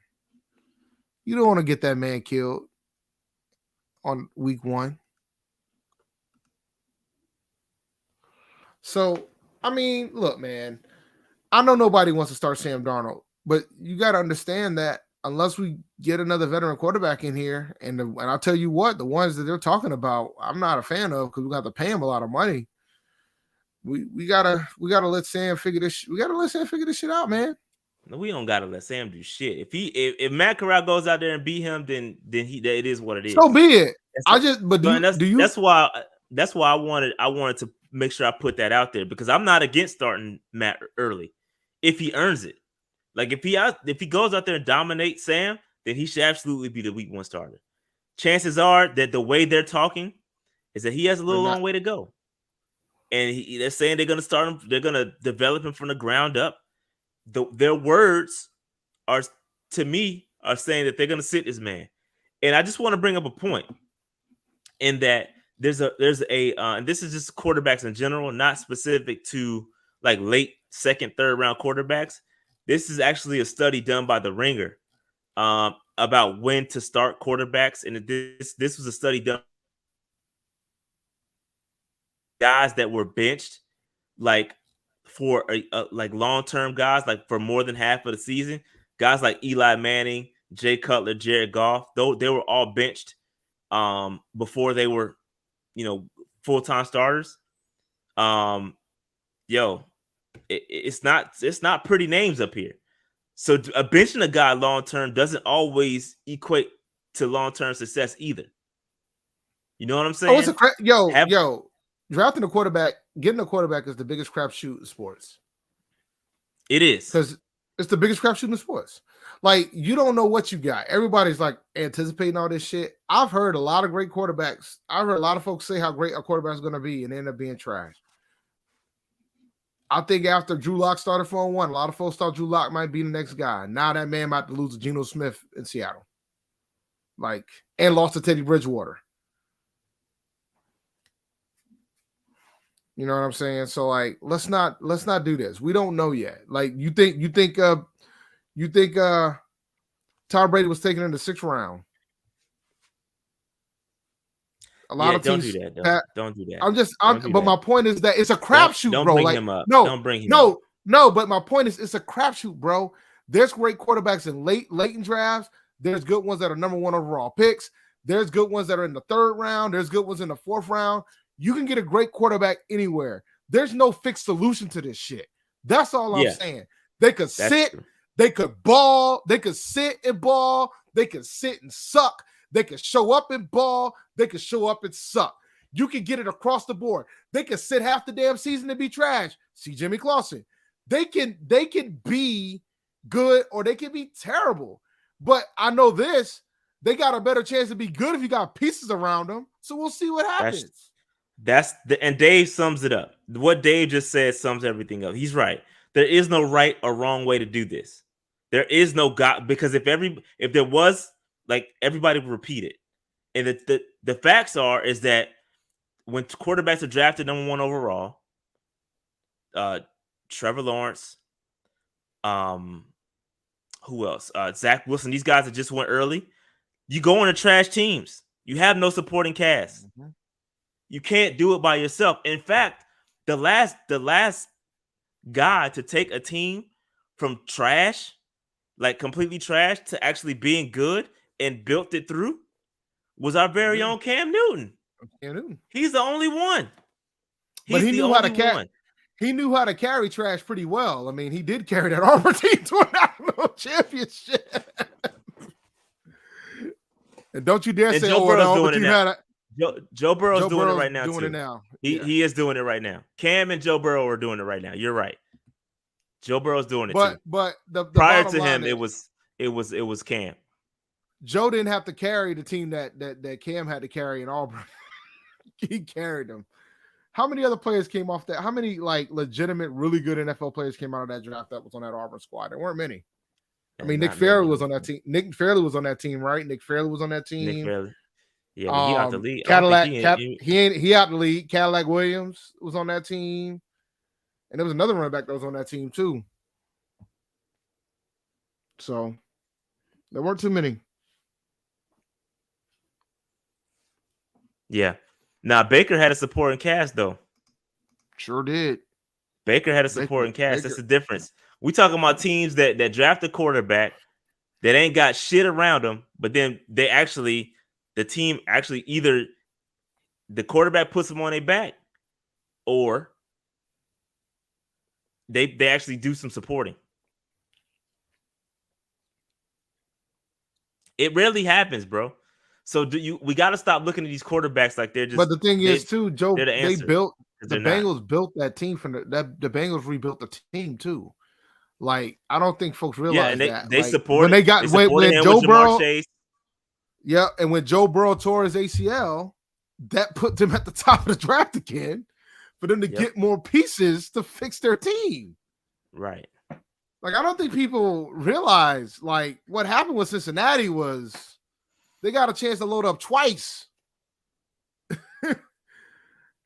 You don't want to get that man killed on week 1. So, I mean, look, man. I know nobody wants to start Sam Darnold, but you got to understand that unless we get another veteran quarterback in here, and I'll tell you what, the ones that they're talking about, I'm not a fan of because we got to pay him a lot of money. we gotta let Sam figure this. We gotta let Sam figure this shit out, man. No, we don't gotta let Sam do shit. If Matt Corral goes out there and beat him, then it is what it is. So be it. That's why I wanted to make sure I put that out there, because I'm not against starting Matt early if he earns it. Like if he goes out there and dominates Sam, then he should absolutely be the week 1 starter. Chances are that the way they're talking is that he has a long way to go, and they're saying they're going to start him. They're going to develop him from the ground up. Their words are, to me, are saying that they're going to sit this man. And I just want to bring up a point in that there's a and this is just quarterbacks in general, not specific to like late second, third round quarterbacks. This is actually a study done by The Ringer about when to start quarterbacks, and this was a study done guys that were benched, like for like long-term guys, like for more than half of the season. Guys like Eli Manning, Jay Cutler, Jared Goff, though they were all benched before they were, full-time starters. It's not pretty names up here. So benching a guy long-term doesn't always equate to long-term success either. You know what I'm saying? Drafting a quarterback, getting a quarterback is the biggest crapshoot in sports. It is. Because it's the biggest crapshoot in sports. Like, you don't know what you got. Everybody's like anticipating all this shit. I've heard a lot of great quarterbacks. I've heard a lot of folks say how great a quarterback is going to be and end up being trash. I think after Drew Lock started 4-1, a lot of folks thought Drew Lock might be the next guy. Now that man might lose to Geno Smith in Seattle. And lost to Teddy Bridgewater. You know what I'm saying? So let's not do this. We don't know yet. Like you think Tom Brady was taken in the 6th round. A lot of teams don't do that. Don't do that. But my point is that it's a crapshoot, bro. Don't bring him up. Don't bring him up. No, but my point is it's a crapshoot, bro. There's great quarterbacks in late in drafts. There's good ones that are number 1 overall picks. There's good ones that are in the 3rd round. There's good ones in the 4th round. You can get a great quarterback anywhere. There's no fixed solution to this shit. That's all I'm saying. They could sit, they could ball, they could sit and ball, they could sit and suck, they could show up and ball, they could show up and suck. You can get it across the board. They could sit half the damn season and be trash. See Jimmy Clausen. They can be good or they can be terrible. But I know this, they got a better chance to be good if you got pieces around them. So we'll see what happens. And Dave sums it up. What Dave just said sums everything up. He's right. There is no right or wrong way to do this. There is no God, because if there was, like, everybody would repeat it. And the facts is that when quarterbacks are drafted number 1 overall, Trevor Lawrence, who else? Zach Wilson. These guys that just went early. You go into trash teams. You have no supporting cast. Mm-hmm. You can't do it by yourself. In fact, the last guy to take a team from trash, like completely trash, to actually being good and built it through was our very own Cam Newton. He's the only one. But he knew how to carry. He knew how to carry trash pretty well. I mean, he did carry that Auburn team to a national championship. And don't you dare say, Joe Burrow's doing it now. Joe Burrow's doing it right now. He is doing it right now. Cam and Joe Burrow are doing it right now. You're right. Joe Burrow's doing it too. But the prior to him, it was Cam. Joe didn't have to carry the team that Cam had to carry in Auburn. He carried them. How many other players came off that? How many legitimate, really good NFL players came out of that draft that was on that Auburn squad? There weren't many. I mean, Nick Fairley was on that team. Nick Fairley was on that team, right? Nick Fairley was on that team. Nick Fairley. Yeah, but he out the league. Cadillac, he out the league. Cadillac Williams was on that team, and there was another running back that was on that team too. So there weren't too many. Yeah. Now Baker had a supporting cast though. Sure did. Baker had a supporting cast. That's the difference. We talking about teams that draft a quarterback that ain't got shit around them, but then the team actually either the quarterback puts them on their back, or they actually do some supporting. It rarely happens, bro. So we got to stop looking at these quarterbacks like they're just. But the thing is, too, Joe, they're the answer, the Bengals built that team from the Bengals rebuilt the team too. Like, I don't think folks realize that. They like, supported when they got when Joe Burrow. Chase. Yeah, and when Joe Burrow tore his ACL, that put them at the top of the draft again for them to get more pieces to fix their team. Right. Like, I don't think people realize, like, what happened with Cincinnati was they got a chance to load up twice.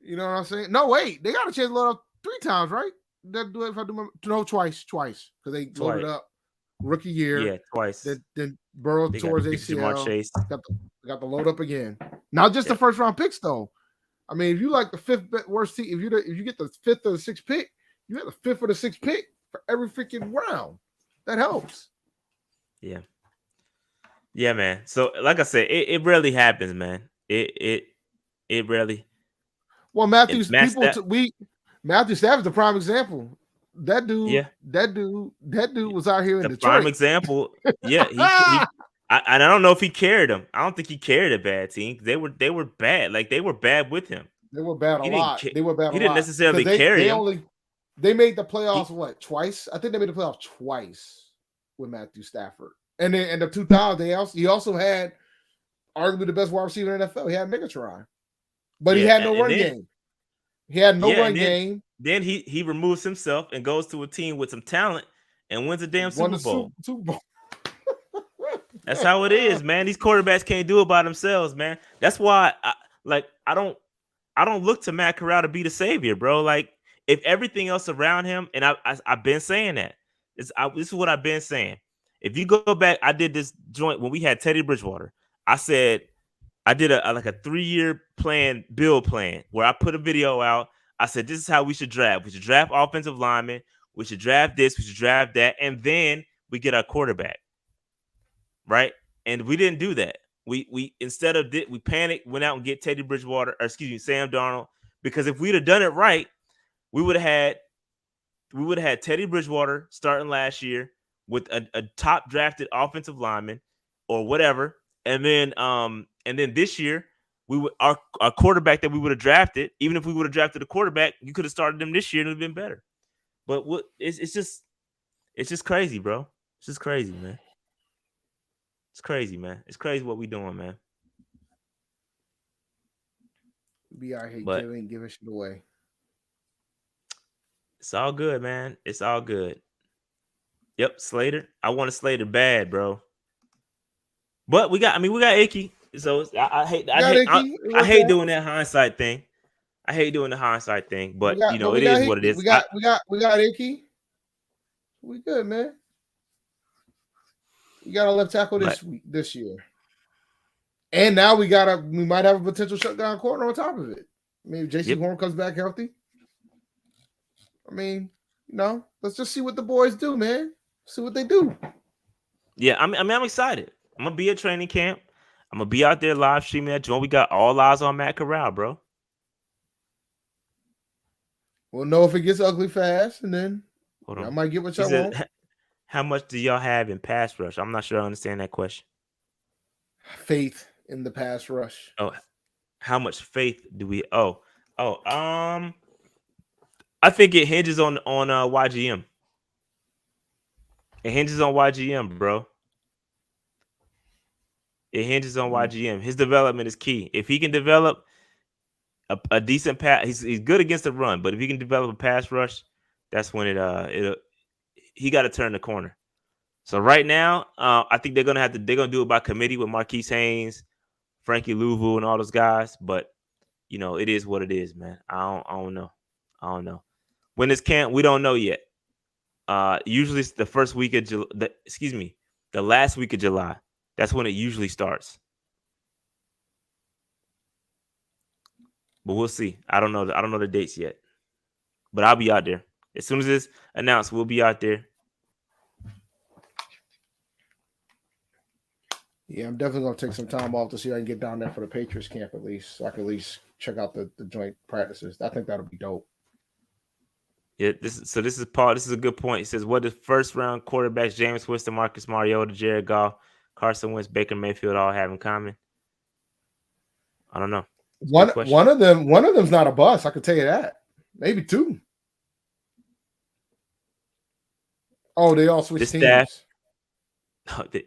You know what I'm saying? No, wait. They got a chance to load up 3 times, right? Twice. Because they loaded up rookie year. Yeah, twice. Then Burrow tore his ACL. Got the load up again. Not just the first round picks, though. I mean, if you like the 5th worst team, if you get the 5th or the 6th pick, you get the 5th or the 6th pick for every freaking round. That helps. Yeah. Yeah, man. So, like I said, it rarely happens, man. It rarely. Well, Matthew Stafford is the prime example. That dude was out here in Detroit. Prime example. Yeah, I don't know if he carried him. I don't think he carried a bad team. They were bad. Like, they were bad with him. They were bad a lot. They were bad. He didn't necessarily carry him. They made the playoffs twice? I think they made the playoffs twice with Matthew Stafford. And then in the 2000s, he also had arguably the best wide receiver in the NFL. He had Megatron, but he had no run game. He had no run game. Then he removes himself and goes to a team with some talent and wins a damn Super Bowl. That's how it is, man. These quarterbacks can't do it by themselves, man. That's why I don't look to Matt Corral to be the savior, bro. Like, if everything else around him, and I've been saying that. This is what I've been saying. If you go back, I did this joint when we had Teddy Bridgewater. I said I did a 3-year build plan where I put a video out. I said, this is how we should draft. We should draft offensive linemen. We should draft this. We should draft that. And then we get our quarterback. Right? And we didn't do that. We instead of we panicked, went out and get Sam Darnold. Because if we'd have done it right, we would have had Teddy Bridgewater starting last year with a top drafted offensive lineman or whatever. And then this year, our quarterback that we would have drafted, even if we would have drafted a quarterback, you could have started him this year and it would have been better. But it's just crazy, bro. It's just crazy, man. It's crazy, man. It's crazy what we doing, man. Be out here giving shit away. It's all good, man. It's all good. Yep, Slater. I want a Slater bad, bro. But we got Icky. So I hate doing that hindsight thing. I hate doing the hindsight thing, but it is what it is. We got Icky. We good, man. We got a left tackle this year. And now we might have a potential shutdown corner on top of it. I mean, if JC Horn comes back healthy. I mean, let's just see what the boys do, man. See what they do. Yeah, I'm excited. I'm gonna be at training camp. I'm gonna be out there live streaming that joint. We got all eyes on Matt Corral, bro. We'll know if it gets ugly fast, and then I might get what y'all want. How much do y'all have in pass rush? I'm not sure I understand that question. Faith in the pass rush. Oh, how much faith do we? I think it hinges on YGM. It hinges on YGM, bro. It hinges on YGM. His development is key. If he can develop a decent pass, he's good against the run. But if he can develop a pass rush, that's when he got to turn the corner. So right now, I think they're gonna do it by committee with Marquise Haynes, Frankie Louvu, and all those guys. But it is what it is, man. I don't know. When this camp, we don't know yet. Usually it's the first week of July. The last week of July. That's when it usually starts. But we'll see. I don't know the dates yet. But I'll be out there. As soon as it's announced, we'll be out there. Yeah, I'm definitely going to take some time off to see if I can get down there for the Patriots camp at least. So I can at least check out the joint practices. I think that'll be dope. Yeah, this is Paul. This is a good point. He says, what do first round quarterbacks James Winston, Marcus Mariota, Jared Goff, Carson Wentz, Baker Mayfield all have in common? I don't know. One of them's not a bust. I can tell you that. Maybe two. Oh, they all switched teams.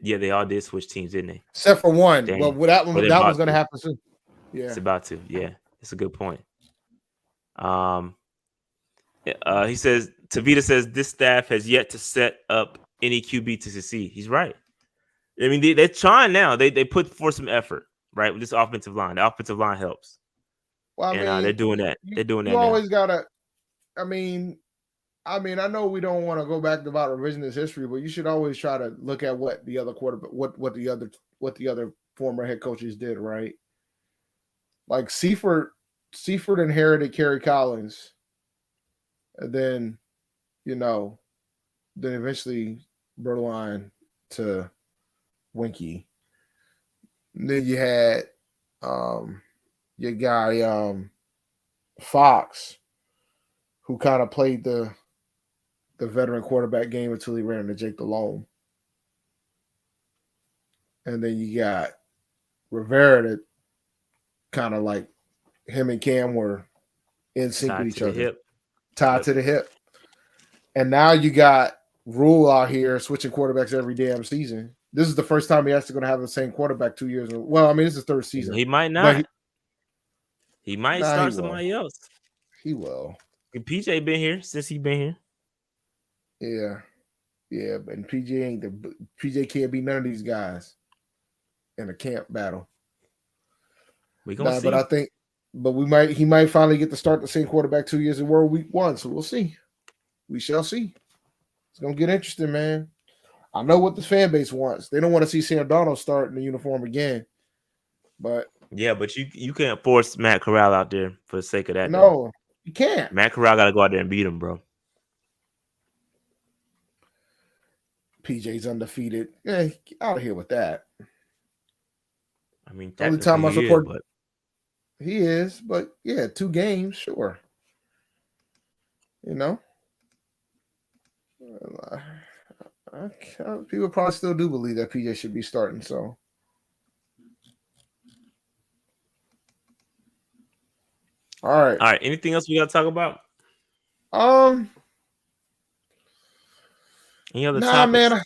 Yeah, they all did switch teams, didn't they? Except for one. Dang. Well, that one's going to happen soon. Yeah, it's about to. Yeah, it's a good point. He says, Tavita says this staff has yet to set up any QB to succeed. He's right. I mean, they're trying now. They put forth some effort, right, with this offensive line. The offensive line helps. Well, they're doing that. They're doing that. You always gotta. I mean, I know we don't want to go back about revisionist history, but you should always try to look at what the other quarterback, what the other former head coaches did, right? Like Seifert inherited Kerry Collins, and then, then eventually Berline to Winky. And then you had your guy Fox, who kind of played the veteran quarterback game until he ran into Jake Delhomme. And then you got Rivera that kind of like him and Cam were in sync with each other. Tied to the hip. And now you got Rule out here switching quarterbacks every damn season. This is the first time he actually going to have the same quarterback 2 years. Well, I mean, this is third season. He might not. He might start somebody else. He will. PJ been here since he been here. Yeah, but PJ can't beat none of these guys in a camp battle. We gonna see. But he might finally get to start the same quarterback 2 years in World Week 1. So we'll see. We shall see. It's gonna get interesting, man. I know what the fan base wants. They don't want to see Sam Darnold start in the uniform again. But you can't force Matt Corral out there for the sake of that. No, though. You can't. Matt Corral got to go out there and beat him, bro. PJ's undefeated. Yeah, get out of here with that. I mean, the only time I support, he is, but yeah, 2 games, sure. People probably still do believe that PJ should be starting. So, all right. Anything else we got to talk about? Any other topics? Man.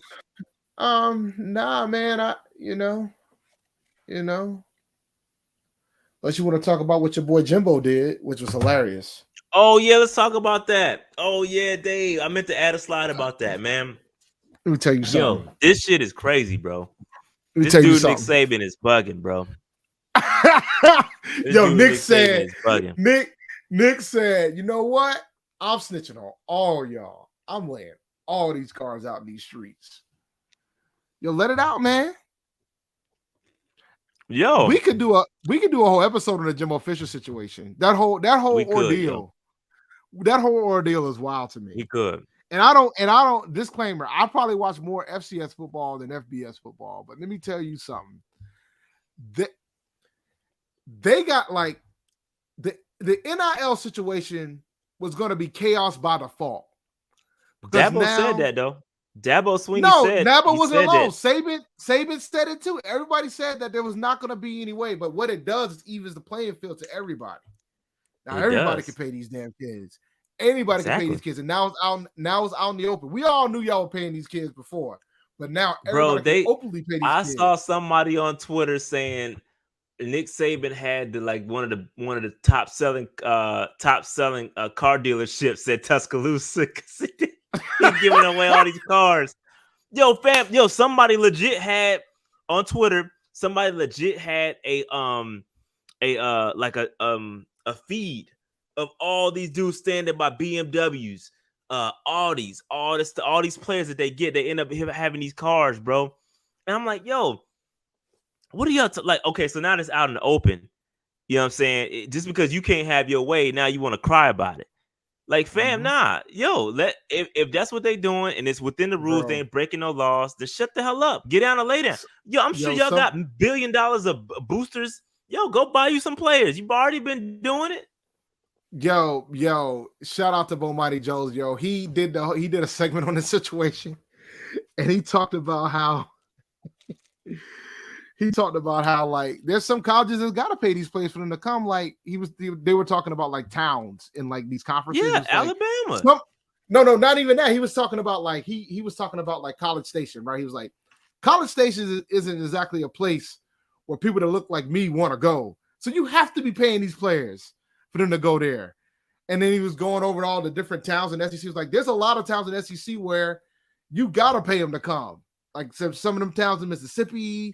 Unless you want to talk about what your boy Jimbo did, which was hilarious. Oh yeah, let's talk about that. Oh yeah, Dave. I meant to add a slide about that, man. Let me tell you something. Yo, this shit is crazy, bro. This dude Nick Saban is bugging, bro. Nick said, you know what? I'm snitching on all y'all. I'm laying all these cars out in these streets. Yo, let it out, man. Yo, we could do a whole episode on the Jimbo Fisher situation. That whole ordeal. That whole ordeal is wild to me. We could. And I don't disclaimer, I probably watch more FCS football than FBS football, but let me tell you something. They got like the NIL situation was going to be chaos by default. Dabo said that though. Dabo Sweeney said Dabo wasn't alone. Saban said it too. Everybody said that there was not going to be any way, but what it does is evens the playing field to everybody. Now everybody can pay these damn kids. Anybody can pay these kids, and now it's out in the open. We all knew y'all were paying these kids before, but now everybody can openly pay these kids. I saw somebody on Twitter saying Nick Saban had one of the top selling car dealerships at Tuscaloosa. He's giving away all these cars. Yo, fam, somebody legit had on Twitter. Somebody legit had a feed of all these dudes standing by BMWs, Audis, all these players that they get. They end up having these cars, bro. And I'm like, yo, what are y'all like? Okay, so now it's out in the open. You know what I'm saying? Just because you can't have your way, now you want to cry about it. Like, fam, nah. Yo, if that's what they doing and it's within the rules, they ain't breaking no laws, then shut the hell up. Get down and lay down. Yo, I'm sure y'all got $1 billion of boosters. Yo, go buy you some players. You've already been doing it. Yo, shout out to Bomani Jones, yo. He did a segment on this situation, and he talked about how like there's some colleges that's got to pay these players for them to come. Like they were talking about like towns in like these conferences. Yeah, Alabama. No, not even that. He was talking about like he was talking about like College Station, right? He was like, College Station isn't exactly a place where people that look like me want to go. So you have to be paying these players for them to go there. And then he was going over all the different towns in SEC. He was like, there's a lot of towns in SEC where you got to pay them to come. Like some of them towns in Mississippi.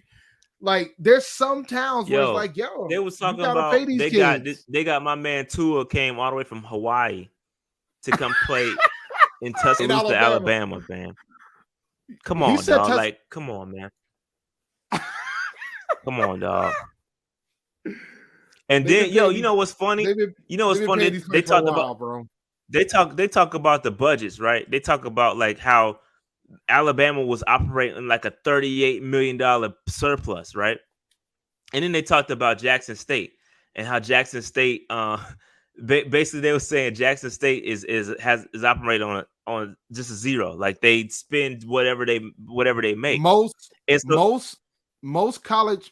Like there's some towns where it's like, they was talking about pay these kids. They got my man Tua came all the way from Hawaii to come play in Tuscaloosa, Alabama, man. Come on, dog. Like, come on, man. Come on, dog. And then, you know what's funny? What's funny? They talk about, bro. They talk about the budgets, right? They talk about like how Alabama was operating like a $38 million surplus, right? And then they talked about Jackson State and how Jackson State, basically they were saying Jackson State is operating on just a zero. Like they spend whatever they make. Most college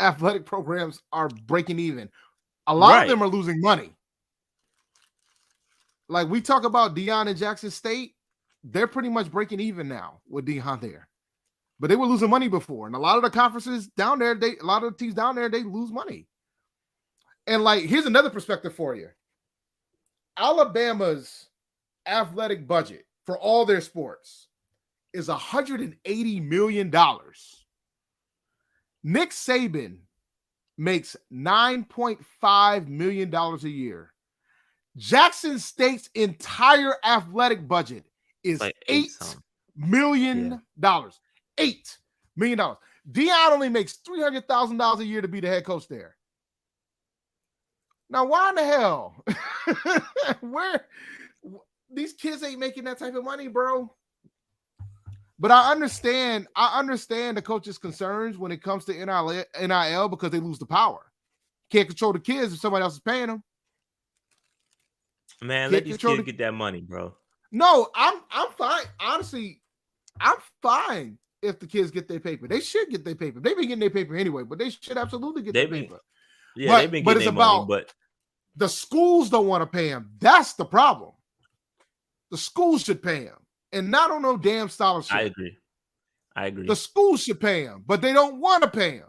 athletic programs are breaking even. A lot of them are losing money. Like we talk about Deion and Jackson State, they're pretty much breaking even now with Deion there. But they were losing money before. And a lot of the conferences down there, a lot of the teams down there, they lose money. And like, here's another perspective for you. Alabama's athletic budget for all their sports is $180 million. Nick Saban makes $9.5 million a year. Jackson State's entire athletic budget is like $8 million. $8 million. Deion only makes $300,000 a year to be the head coach there. Now, why in the hell? Where these kids ain't making that type of money, bro. But I understand the coach's concerns when it comes to NIL because they lose the power. Can't control the kids if somebody else is paying them. Man, let these kids get that money, bro. No, I'm fine. Honestly, I'm fine if the kids get their paper. They should get their paper. They've been getting their paper anyway, but they should absolutely get their paper. Yeah, they've been getting their money, but the schools don't want to pay them. That's the problem. The schools should pay them. And not on no damn scholarship. I agree. The schools should pay them, but they don't want to pay them.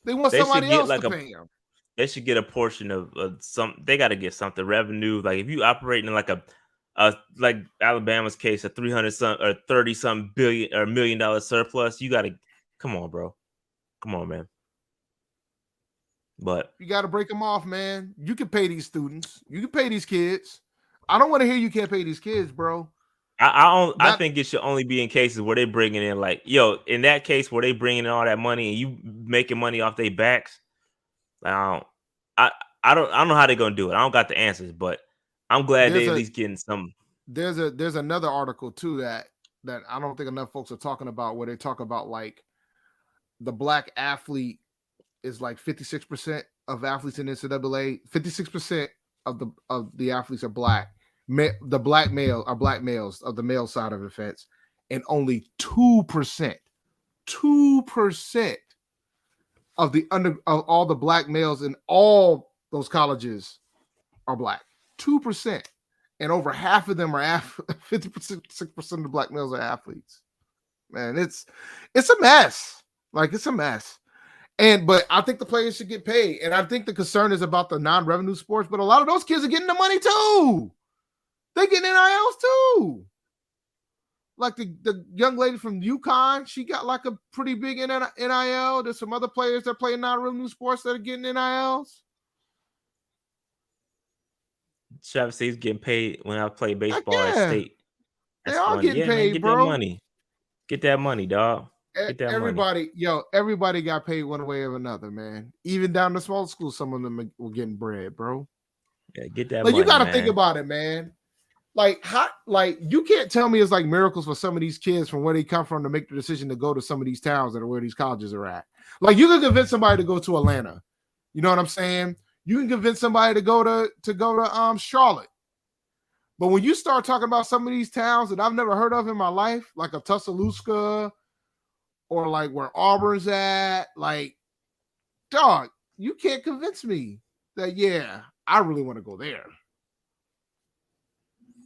They want somebody else to pay them. They should get a portion of some. They got to get something revenue. Like if you operate in like like Alabama's case, a 30-some billion or $1 million surplus, you got to come on, bro. Come on, man. But you got to break them off, man. You can pay these students. You can pay these kids. I don't want to hear you can't pay these kids, bro. I think it should only be in cases where they bringing in like, in that case where they bringing in all that money and you making money off their backs. I don't know how they're gonna do it. I don't got the answers, but I'm glad they at least getting some. There's another article too that I don't think enough folks are talking about where they talk about like the black athlete is like 56% of athletes in NCAA. 56% of the athletes are black. The black male are black males of the male side of the fence, and only 2% of all the black males in all those colleges are black. 2%, and over half of them are 50% of the black males are athletes. Man, it's a mess. Like it's a mess. But I think the players should get paid, and I think the concern is about the non-revenue sports. But a lot of those kids are getting the money too. They getting NILs too. Like the young lady from UConn, she got like a pretty big NIL. There's some other players that play non-revenue sports that are getting NILs. Travis State's getting paid when I play baseball at State. They all getting paid, man, bro. That money. Get that money, dog. Get that money. Everybody got paid one way or another, man. Even down to small schools, some of them were getting bread, bro. Yeah, get that money. You got to think about it, man. Like you can't tell me it's like miracles for some of these kids from where they come from to make the decision to go to some of these towns that are where these colleges are at. Like you can convince somebody to go to Atlanta. You know what I'm saying? You can convince somebody to go to Charlotte. But when you start talking about some of these towns that I've never heard of in my life, like a Tuscaloosa or like where Auburn's at, like, dog, you can't convince me that, yeah, I really want to go there.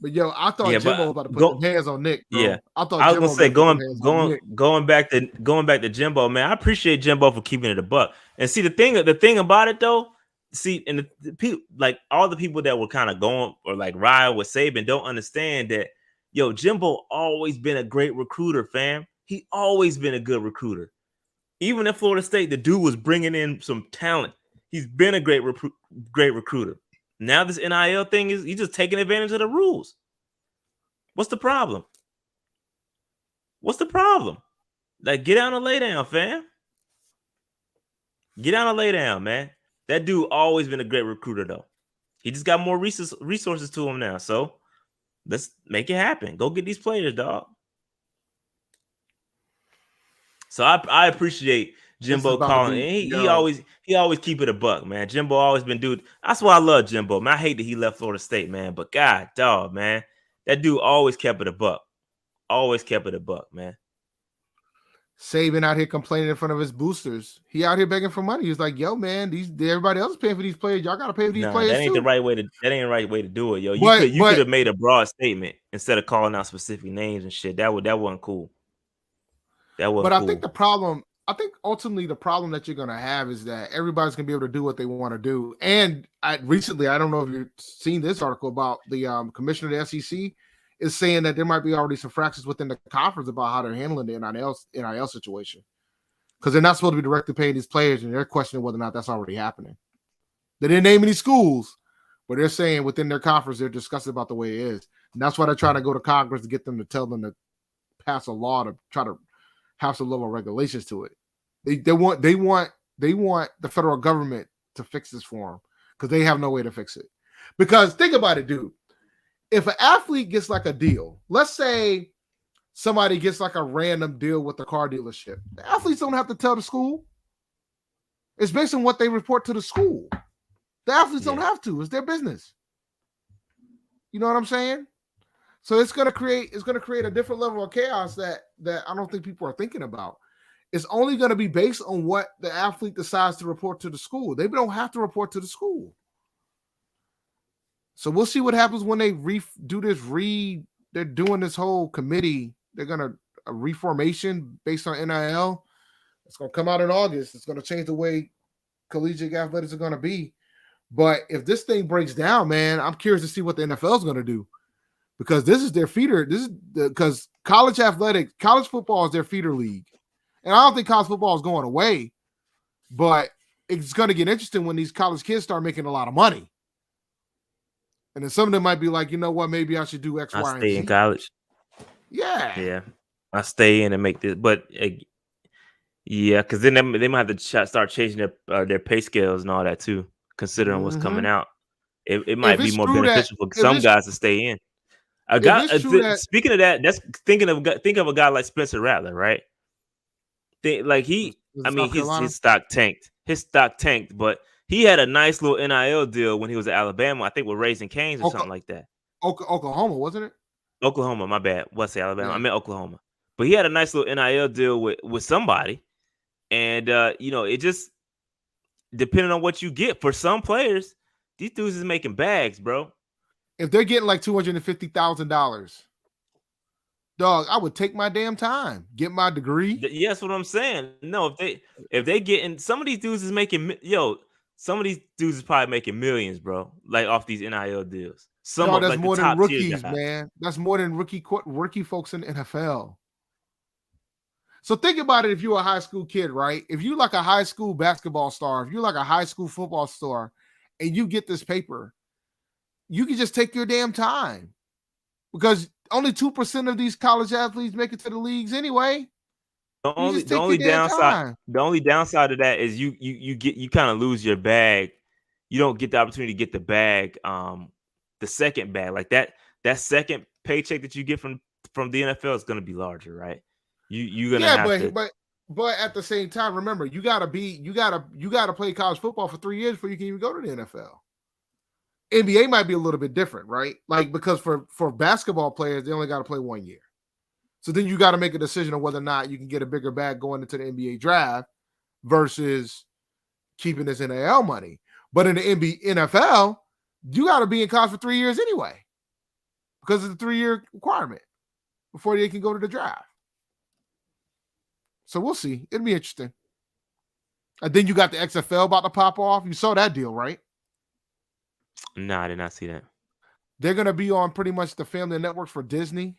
But yo, I thought Jimbo was about to put his hands on Nick, bro. Yeah, I thought I was Jimbo gonna say going back to Jimbo, man. I appreciate Jimbo for keeping it a buck. And see the thing about it though, and the people, like all the people that were kind of going or like ride with Saban don't understand that, yo, Jimbo always been a great recruiter, fam. He always been a good recruiter. Even at Florida State, the dude was bringing in some talent. He's been a great recruiter. Now this NIL thing he's just taking advantage of the rules. What's the problem? What's the problem? Like, get down and lay down, fam. Get down and lay down, man. That dude always been a great recruiter, though. He just got more resources to him now. So let's make it happen. Go get these players, dog. So I appreciate Jimbo calling. And he always keep it a buck, man. Jimbo always been dude. That's why I love Jimbo, man. I hate that he left Florida State, man. But God, dog, man, that dude always kept it a buck. Always kept it a buck, man. Saban out here complaining in front of his boosters. He out here begging for money. He's like, "Yo, man, everybody else is paying for these players. Y'all gotta pay for these players that ain't too." That ain't the right way to do it, yo. You could have made a broad statement instead of calling out specific names and shit. That wasn't cool. That wasn't cool. I think ultimately the problem that you're gonna have is that everybody's gonna be able to do what they want to do. And recently, I don't know if you've seen this article about the commissioner of the SEC is saying that there might be already some fractures within the conference about how they're handling the NIL situation. Because they're not supposed to be directly paying these players, and they're questioning whether or not that's already happening. They didn't name any schools, but they're saying within their conference, they're discussing about the way it is. And that's why they're trying to go to Congress to get them to tell them to pass a law to try to have some level of regulations to it. They want the federal government to fix this for them because they have no way to fix it. Because think about it, dude. If an athlete gets like a deal, let's say somebody gets like a random deal with the car dealership, the athletes don't have to tell the school. It's based on what they report to the school. The athletes don't have to. It's their business. You know what I'm saying? So it's gonna create a different level of chaos that I don't think people are thinking about. It's only going to be based on what the athlete decides to report to the school. They don't have to report to the school. So we'll see what happens when they they're doing this whole committee. They're going to a reformation based on NIL. It's going to come out in August. It's going to change the way collegiate athletics are going to be. But if this thing breaks down, man, I'm curious to see what the NFL is going to do, because this is their feeder. Because college football is their feeder league. And I don't think college football is going away, but it's going to get interesting when these college kids start making a lot of money. And then some of them might be like, you know what, maybe I should do X, Y, and Z. Stay in college. Yeah. Yeah. I stay in and make this. But, yeah, because then they might have to start changing their pay scales and all that, too, considering what's coming out. It might be more beneficial for some guys to stay in. Speaking of that, that's think of a guy like Spencer Rattler, right? His stock tanked. His stock tanked, but he had a nice little NIL deal when he was at Alabama. I think with Raising Cane's or something like that. Oklahoma, wasn't it? Oklahoma, my bad. What's it, Alabama? Yeah. I meant Oklahoma. But he had a nice little NIL deal with somebody, and it just depending on what you get. For some players, these dudes is making bags, bro. If they're getting like $250,000. Dog, I would take my damn time, get my degree. Yeah, that's what I'm saying. No, if they getting, some of these dudes is making, some of these dudes is probably making millions, bro, like off these NIL deals. That's more than rookies, man. That's more than rookie folks in the NFL. So think about it. If you're a high school kid, right? If you're like a high school basketball star, if you're like a high school football star, and you get this paper, you can just take your damn time, because only 2% of these college athletes make it to the leagues anyway. The only downside of that is you kind of lose your bag. You don't get the opportunity to get the bag, the second bag, like that second paycheck that you get from the NFL is going to be larger, right? You're gonna have to. But at the same time, remember, you gotta play college football for 3 years before you can even go to the NFL. NBA might be a little bit different, right? Like, because for basketball players, they only got to play 1 year. So then you got to make a decision on whether or not you can get a bigger bag going into the NBA draft versus keeping this NIL money. But in the NFL, you got to be in college for 3 years anyway, because of the 3-year requirement before they can go to the draft. So we'll see. It'll be interesting. And then you got the XFL about to pop off. You saw that deal, right? No, I did not see that. They're going to be on pretty much the family networks for Disney.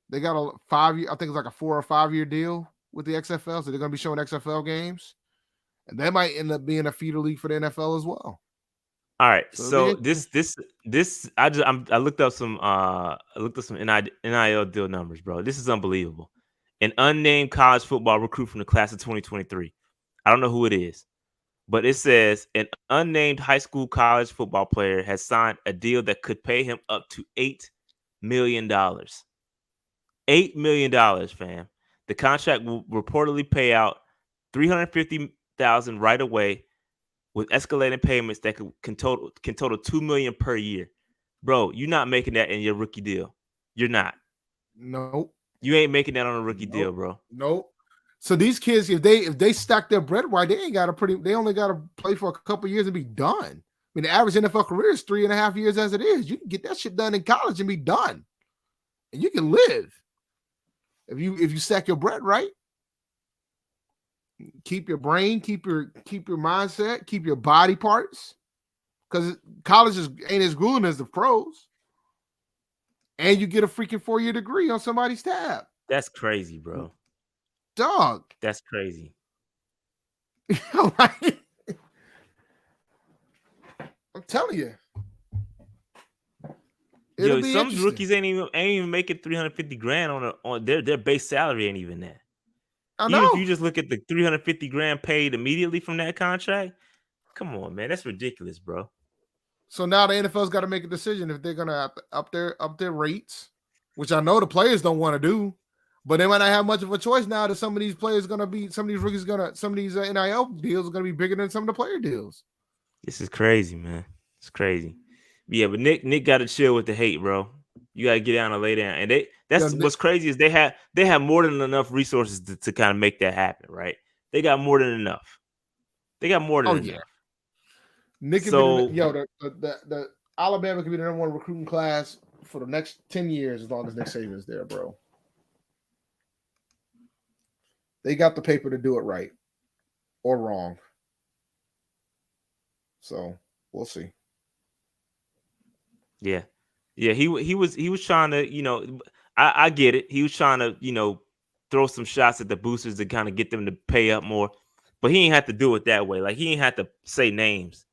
They got a 5-year, I think it's like a 4 or 5 year deal with the XFL. So they're going to be showing XFL games. And that might end up being a feeder league for the NFL as well. All right. So this I looked up some NIL deal numbers, bro. This is unbelievable. An unnamed college football recruit from the class of 2023. I don't know who it is. But it says an unnamed high school college football player has signed a deal that could pay him up to $8 million. $8 million, fam. The contract will reportedly pay out $350,000 right away, with escalating payments that can total $2 million per year. Bro, you're not making that in your rookie deal. You're not. Nope. You ain't making that on a rookie deal, bro. Nope. So these kids, if they stack their bread right, they only got to play for a couple years and be done. I mean, the average NFL career is 3.5 years as it is. You can get that shit done in college and be done, and you can live if you stack your bread right. Keep your brain, keep your mindset, keep your body parts, because college ain't as grueling as the pros, and you get a freaking 4-year degree on somebody's tab. That's crazy, bro. Dog. That's crazy. Right? I'm telling you. Yo, some rookies ain't even making $350,000 on their base salary ain't even that. I know. Even if you just look at the $350,000 paid immediately from that contract, come on, man, that's ridiculous, bro. So now the NFL's got to make a decision if they're gonna up their rates, which I know the players don't want to do. But they might not have much of a choice now that some of these players some of these NIL deals are gonna be bigger than some of the player deals. This is crazy, man. It's crazy. Yeah, but Nick got to chill with the hate, bro. You got to get down and lay down. And what's crazy is they have more than enough resources to kind of make that happen, right? They got more than enough. Yeah. Nick, the Alabama could be the number 1 recruiting class for the next 10 years as long as Nick Saban's there, bro. They got the paper to do it right or wrong. So we'll see. Yeah. He was trying to, I get it. He was trying to, throw some shots at the boosters to kind of get them to pay up more, but he ain't have to do it that way. Like, he ain't have to say names.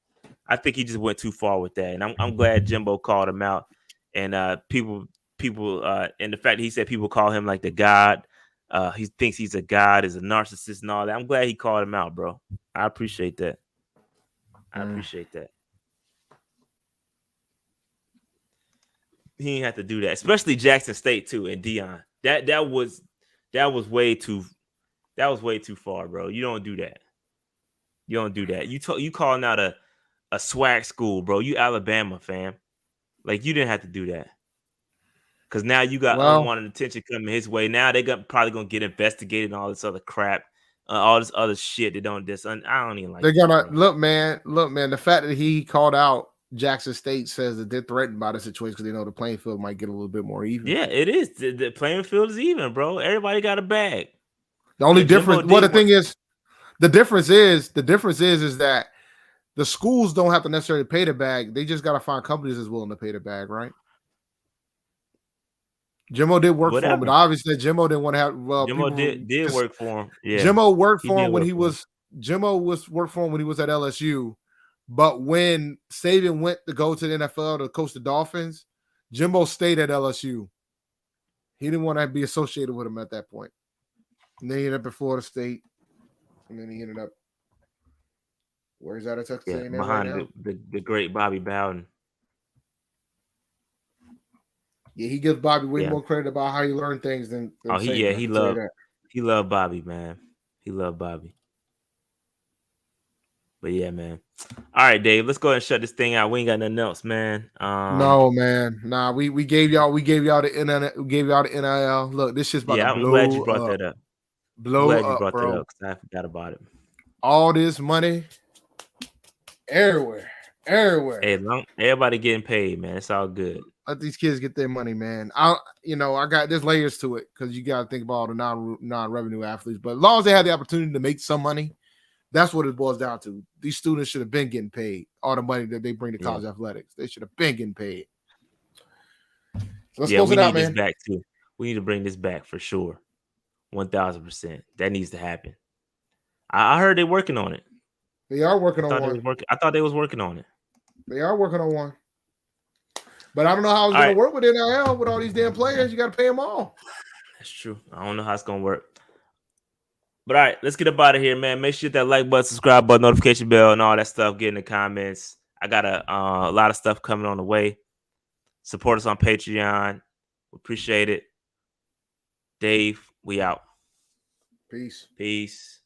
I think he just went too far with that, and I'm glad Jimbo called him out. And people, and the fact that he said people call him like the god. He thinks he's a god, is a narcissist and all that. I'm glad he called him out, bro. I appreciate that. He didn't have to do that, especially Jackson State too, and Deion. That was way too far, bro. You don't do that. You calling out a swag school, bro. You Alabama, fam. Like, you didn't have to do that. Because now you got unwanted attention coming his way. Now they probably gonna get investigated and all this other crap, all this other shit that don't I don't even like. They're gonna look, man. The fact that he called out Jackson State says that they're threatened by the situation because they know the playing field might get a little bit more even. Yeah, it is. The playing field is even, bro. Everybody got a bag. The only difference, the difference is that the schools don't have to necessarily pay the bag. They just got to find companies that's willing to pay the bag, right? Jimbo did work for him, but obviously Jimbo didn't want to have. Well, Jimbo did work for him. Yeah, Jimbo worked for him when he was. Jimbo worked for him when he was at LSU, but when Saban went to go to the NFL to coach the Dolphins, Jimbo stayed at LSU. He didn't want to be associated with him at that point. And then he ended up at Florida State, and then he ended up. Where's that at Texas A&M behind right now? the great Bobby Bowden. Yeah, he gives Bobby way more credit about how he learned things than he He loved Bobby, man. He loved Bobby. But yeah, man. All right, Dave. Let's go ahead and shut this thing out. We ain't got nothing else, man. No, man. Nah, we gave y'all the internet. We gave y'all the NIL. Look, this shit's about to I'm glad you blow brought up. that up. Blow I'm glad you up, brought that bro. up because I forgot about it. All this money everywhere. Hey, everybody getting paid, man. It's all good. Let these kids get their money, man. I got there's layers to it because you got to think about all the non-revenue athletes. But as long as they have the opportunity to make some money, that's what it boils down to. These students should have been getting paid all the money that they bring to college athletics. They should have been getting paid. So let's close it out, man. We need this back too. We need to bring this back for sure. 1,000%. That needs to happen. I heard they're working on it. They are working on one. I thought they was working on it. They are working on one. But I don't know how it's going to work with NIL with all these damn players. You got to pay them all. That's true. I don't know how it's going to work. But all right, let's get up out of here, man. Make sure you hit that like button, subscribe button, notification bell, and all that stuff. Get in the comments. I got a lot of stuff coming on the way. Support us on Patreon. We appreciate it. Dave, we out. Peace. Peace.